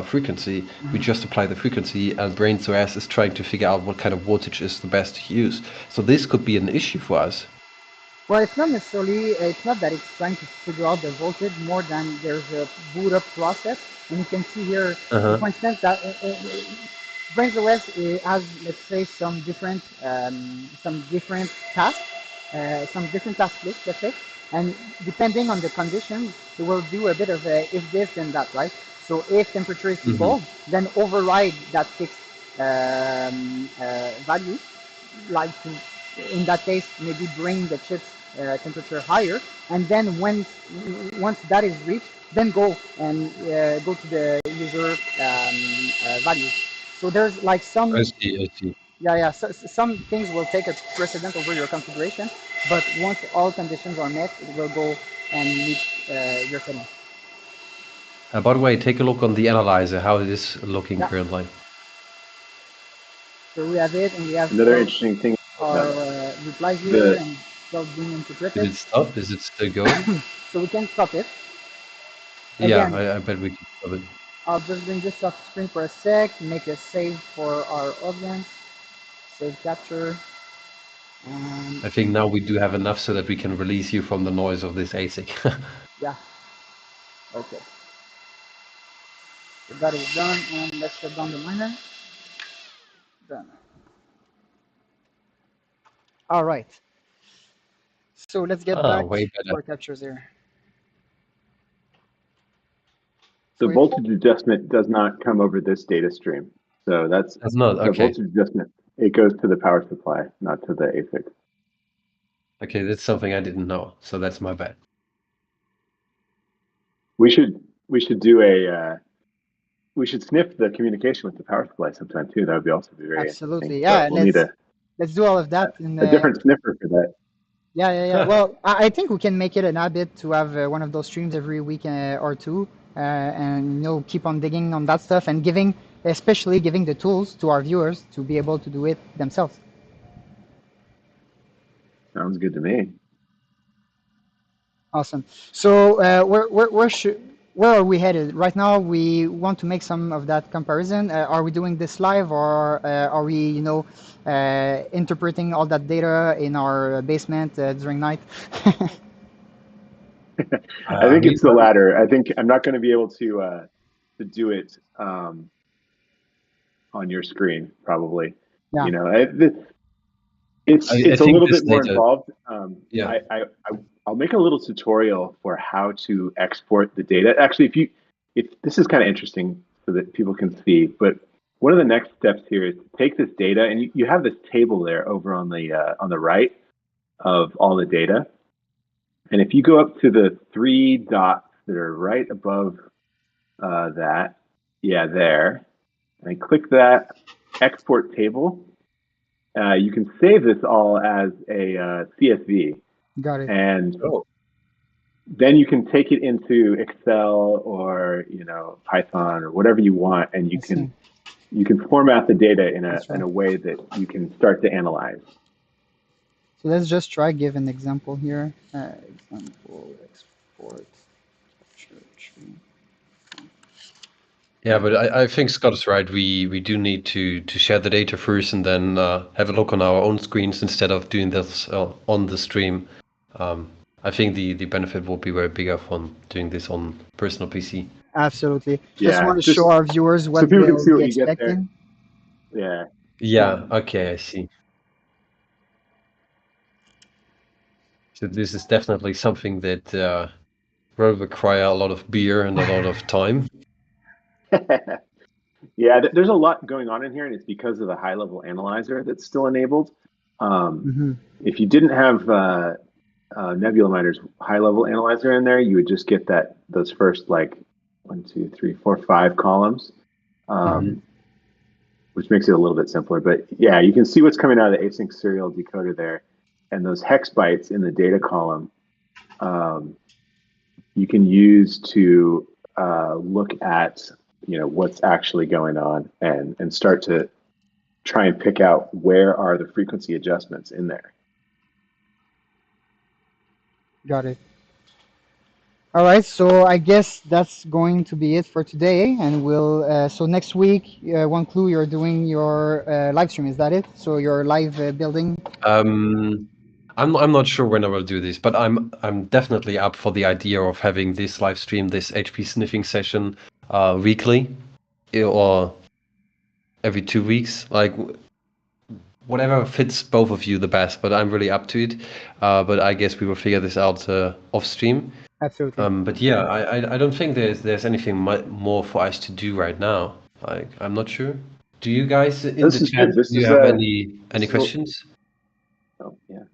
frequency. We just apply the frequency, and BrainOS is trying to figure out what kind of voltage is the best to use. So this could be an issue for us. Well, it's not necessarily, it's not that it's trying to figure out the voltage more than there's a boot up process. And you can see here, Uh-huh. for instance, that Brains OS has, let's say, some different tasks, some different task lists, let's say. And depending on the conditions, it will do a bit of a if this, then that, right? So if temperature is too Mm-hmm. cold, then override that fixed value, like to, in that case, maybe bring the chip's temperature higher, and then once that is reached, then go and go to the user values. So there's like I some, see, I see. yeah, some things will take a precedent over your configuration, but once all conditions are met, it will go and meet your settings. By the way, take a look on the analyzer, how it is looking Yeah. currently. So we have it, and we have Another interesting thing. our reply here, The and still being Did interpreted. it stop? Is it still going? So we can stop it. Yeah, Again, I bet we can stop it. I'll just bring this off screen for a sec, make a save for our audience, save capture, and I think now we do have enough so that we can release you from the noise of this ASIC. yeah, okay. So that is done, and let's shut down the miner. Done. All right. So let's get back Way to better. our captures here. the So voltage adjustment does not come over this data stream. So that's not, the okay. voltage adjustment. It goes to the power supply, not to the ASIC. Okay, that's something I didn't know, so that's my bad. We should do a we should sniff the communication with the power supply sometime too. That would be also be very absolutely, interesting. yeah. But we'll Let's do all of that need a different sniffer for that. Yeah. Well, I think we can make it an habit to have one of those streams every week or two, and keep on digging on that stuff and especially giving the tools to our viewers to be able to do it themselves. Sounds good to me. Awesome. So where are we headed right now? We want to make some of that comparison. Are we doing this live, or are we interpreting all that data in our basement during night? I think it's the latter. I think I'm not going to be able to do it on your screen, probably. Yeah. It's a little bit more involved. Yeah. I'll make a little tutorial for how to export the data. Actually, if this is kind of interesting so that people can see, but one of the next steps here is to take this data, and you have this table there over on the right of all the data. And if you go up to the 3 dots that are right above that, there, and click that export table, you can save this all as a CSV. Got it. And then you can take it into Excel or Python or whatever you want, and you can format the data in a way that you can start to analyze. So let's just give an example here. Example export. Yeah, but I think Scott is right. We do need to share the data first and then have a look on our own screens instead of doing this on the stream. I think the benefit will be very bigger from doing this on personal PC. Absolutely. Just want to show our viewers what so they'll be expecting. Yeah. Okay, I see. So this is definitely something that will require a lot of beer and a lot of time. Yeah, there's a lot going on in here, and it's because of the high-level analyzer that's still enabled. If you didn't have Nebula Miner's high-level analyzer in there, you would just get those first 1, 2, 3, 4, 5 columns, which makes it a little bit simpler. But yeah, you can see what's coming out of the async serial decoder there, and those hex bytes in the data column you can use to look at what's actually going on and start to try and pick out where are the frequency adjustments in there. Got it. All right, so I guess that's going to be it for today, and we'll so next week, one clue, you're doing your live stream, is that it? So you're live building? I'm not sure when I will do this, but I'm definitely up for the idea of having this live stream, this HP sniffing session, weekly or every 2 weeks, like whatever fits both of you the best. But I'm really up to it. But I guess we will figure this out off stream. Absolutely. But yeah, I don't think there's anything more for us to do right now. Like I'm not sure. Do you guys in This the is chat? good. This Do you is have any questions? Oh yeah.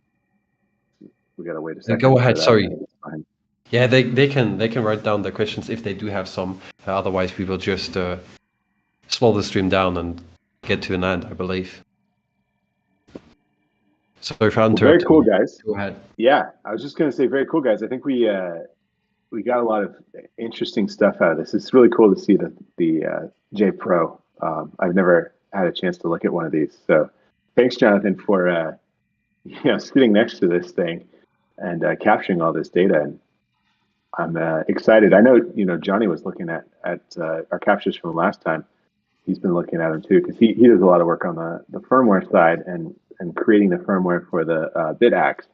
We gotta wait a second. Go ahead. for that. Sorry. That's fine. Yeah, they can write down their questions if they do have some. Otherwise, we will just slow the stream down and get to an end, I believe. Sorry for interrupting. Very cool, guys. Go ahead. Yeah, I was just gonna say, very cool, guys. I think we got a lot of interesting stuff out of this. It's really cool to see the J Pro. I've never had a chance to look at one of these. So thanks, Jonathan, for sitting next to this thing and capturing all this data. And I'm excited. I know Johnny was looking at our captures from last time. He's been looking at them too because he does a lot of work on the firmware side and creating the firmware for the Bitaxe.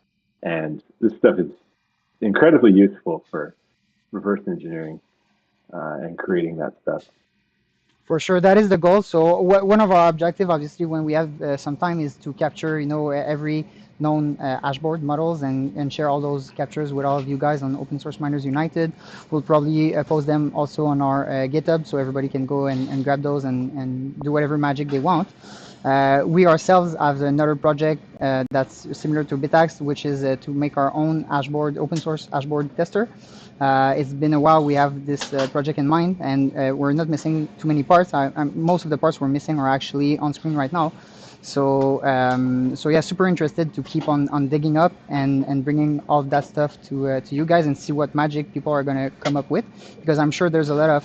And this stuff is incredibly useful for reverse engineering and creating that stuff. For sure, that is the goal. So one of our objectives, obviously, when we have some time, is to capture, every known Hashboard models and share all those captures with all of you guys on Open Source Miners United. We'll probably post them also on our GitHub, so everybody can go and grab those and do whatever magic they want. We ourselves have another project that's similar to Bitaxe, which is to make our own Hashboard, open source Hashboard tester. It's been a while we have this project in mind, and we're not missing too many parts. Most of the parts we're missing are actually on screen right now. So yeah, super interested to keep on digging up and bringing all of that stuff to you guys and see what magic people are going to come up with, because I'm sure there's a lot of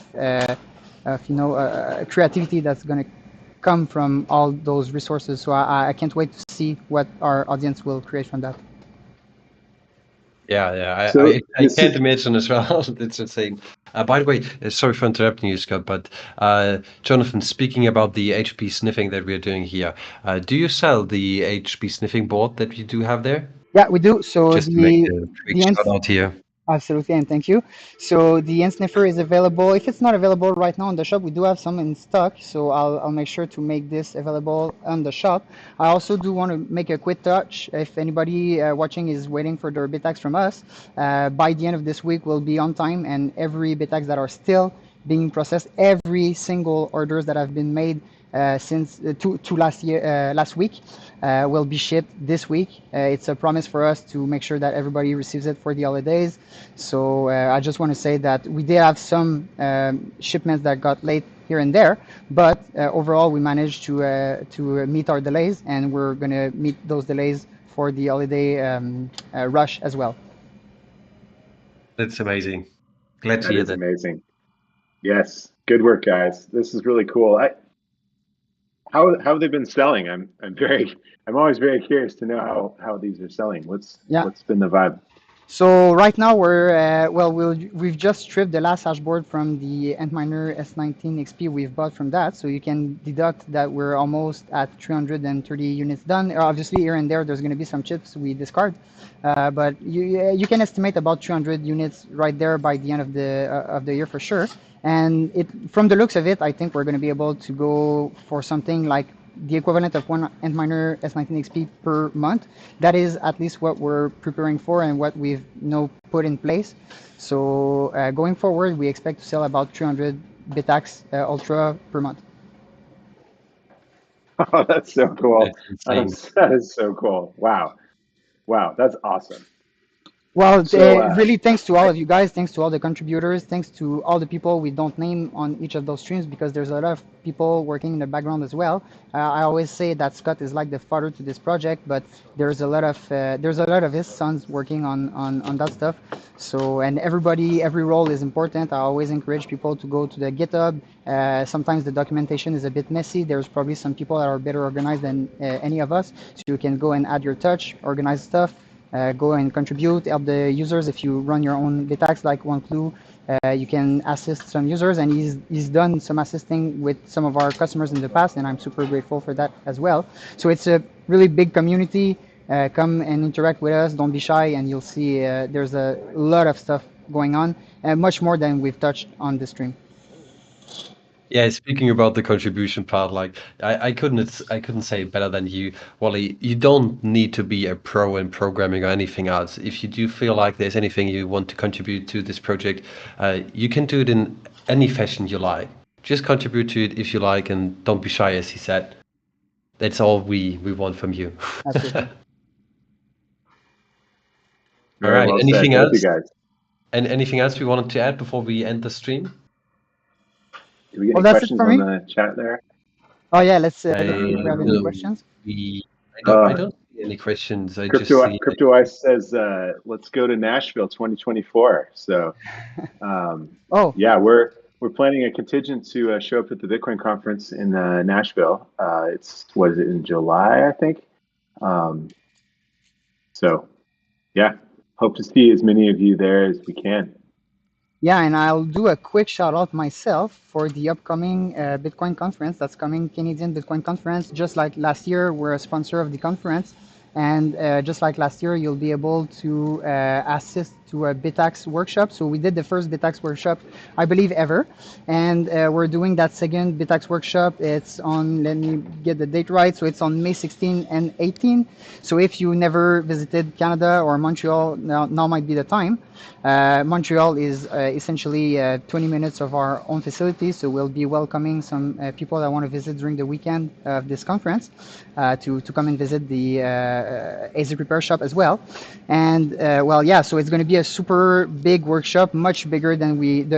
creativity that's going to come from all those resources. So I can't wait to see what our audience will create from that. Yeah, So I can't imagine as well. It's insane. By the way, sorry for interrupting you, Scott, but Jonathan, speaking about the HP sniffing that we're doing here, do you sell the HP sniffing board that you do have there? Yeah, we do. So just to make a quick shout out here. Absolutely, and thank you. So the sniffer is available. If it's not available right now in the shop, we do have some in stock. So I'll make sure to make this available on the shop. I also do want to make a quick touch. If anybody watching is waiting for their Bitaxe from us, by the end of this week, we'll be on time, and every Bitaxe that are still being processed, every single orders that have been made since last week will be shipped this week. It's a promise for us to make sure that everybody receives it for the holidays. So I just want to say that we did have some shipments that got late here and there, but overall we managed to meet our delays, and we're going to meet those delays for the holiday rush as well. That's amazing. Glad to hear that. Amazing. Yes, good work, guys. This is really cool. How have they been selling? I'm always very curious to know how these are selling. What's been the vibe? So right now we've just stripped the last Hashboard from the Antminer S19 XP we've bought from that. So you can deduct that we're almost at 330 units done. Obviously here and there's going to be some chips we discard, but you can estimate about 300 units right there by the end of the year for sure. And from the looks of it, I think we're going to be able to go for something like the equivalent of one Antminer S19 XP per month. That is at least what we're preparing for and what we've put in place. So going forward, we expect to sell about 300 BitaxeUltra per month. Oh, that's so cool. That is so cool. Wow, that's awesome. Well, really thanks to all of you guys, thanks to all the contributors, thanks to all the people we don't name on each of those streams, because there's a lot of people working in the background as well. I always say that Scott is like the father to this project, but there's a lot of his sons working on that stuff. So, and every role is important. I always encourage people to go to the GitHub. Sometimes the documentation is a bit messy. There's probably some people that are better organized than any of us, so you can go and add your touch, organize stuff. Go and contribute, help the users. If you run your own Bitaxe like OneClue, you can assist some users, and he's done some assisting with some of our customers in the past, and I'm super grateful for that as well. So it's a really big community. come and interact with us. Don't be shy, and you'll see there's a lot of stuff going on, much more than we've touched on the stream. Yeah, speaking about the contribution part, like I couldn't say it better than you, Wally. You don't need to be a pro in programming or anything else. If you do feel like there's anything you want to contribute to this project, you can do it in any fashion you like. Just contribute to it if you like, and don't be shy, as he said. That's all we want from you. Absolutely. All right. Well Anything said. Thank you, else? guys. And anything else we wanted to add before we end the stream? Do we get Well, any that's it questions for on me. the chat there? Oh yeah, let's see if we have any No, questions. I don't see any questions. I just see Crypto Ice says, let's go to Nashville 2024. So, Oh, yeah, we're planning a contingent to show up at the Bitcoin conference in Nashville. It's, what is it, in July, I think? So, yeah, hope to see as many of you there as we can. yeah, and I'll do a quick shout out myself for the upcoming Bitcoin conference that's coming, Canadian Bitcoin conference. Just like last year, we're a sponsor of the conference, and just like last year, you'll be able to assist to a Bitaxe workshop. So we did the first Bitaxe workshop, I believe, ever, and we're doing that second Bitaxe workshop. It's on, let me get the date right, so it's on May 16 and 18. So if you never visited Canada or Montreal, now might be the time. Montreal is essentially 20 minutes of our own facility, so we'll be welcoming some people that want to visit during the weekend of this conference to come and visit the ASIC Repair Shop as well. And well, yeah, so it's going to be a super big workshop, much bigger than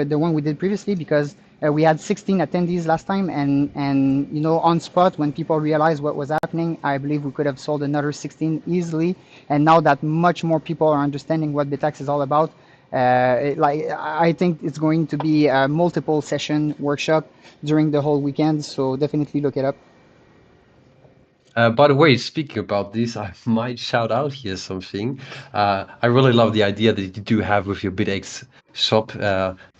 the one we did previously, because we had 16 attendees last time, and you know, on spot, when people realized what was happening, I believe we could have sold another 16 easily. And now that much more people are understanding what Bitaxe is all about, I think it's going to be a multiple session workshop during the whole weekend. So definitely look it up. By the way, speaking about this, I might shout out here something. I really love the idea that you do have with your Bitaxe shop,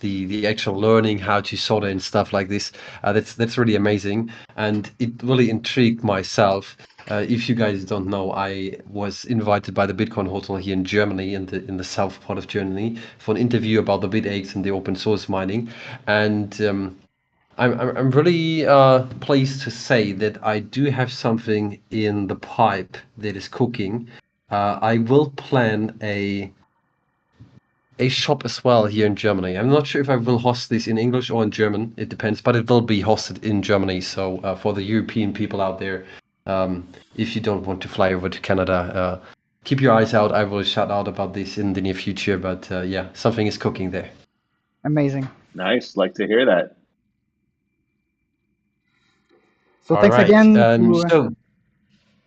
the actual learning how to solder and stuff like this. That's really amazing, and it really intrigued myself. If you guys don't know, I was invited by the Bitcoin Hotel here in Germany, in the south part of Germany, for an interview about the Bitaxe and the open source mining, and I'm really pleased to say that I do have something in the pipe that is cooking. I will plan a shop as well here in Germany. I'm not sure if I will host this in English or in German. It depends, but it will be hosted in Germany. So for the European people out there, if you don't want to fly over to Canada, keep your eyes out. I will shout out about this in the near future. But yeah, something is cooking there. Amazing. Nice. Like to hear that. So All thanks right. again to So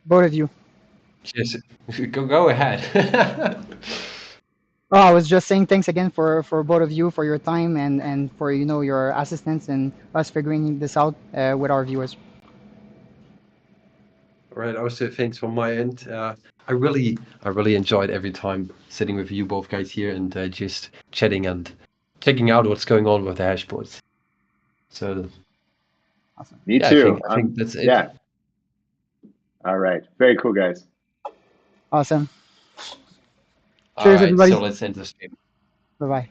both of you. yes, go ahead. Oh, I was just saying thanks again for both of you for your time and for, you know, your assistance and us figuring this out with our viewers. All right, also thanks from my end. I really enjoyed every time sitting with you both guys here and just chatting and checking out what's going on with the hashboards. So Awesome. Me yeah, too. I think that's it. Yeah. All right. Very cool, guys. Awesome. All Cheers, right, everybody. so let's end the stream. Bye bye.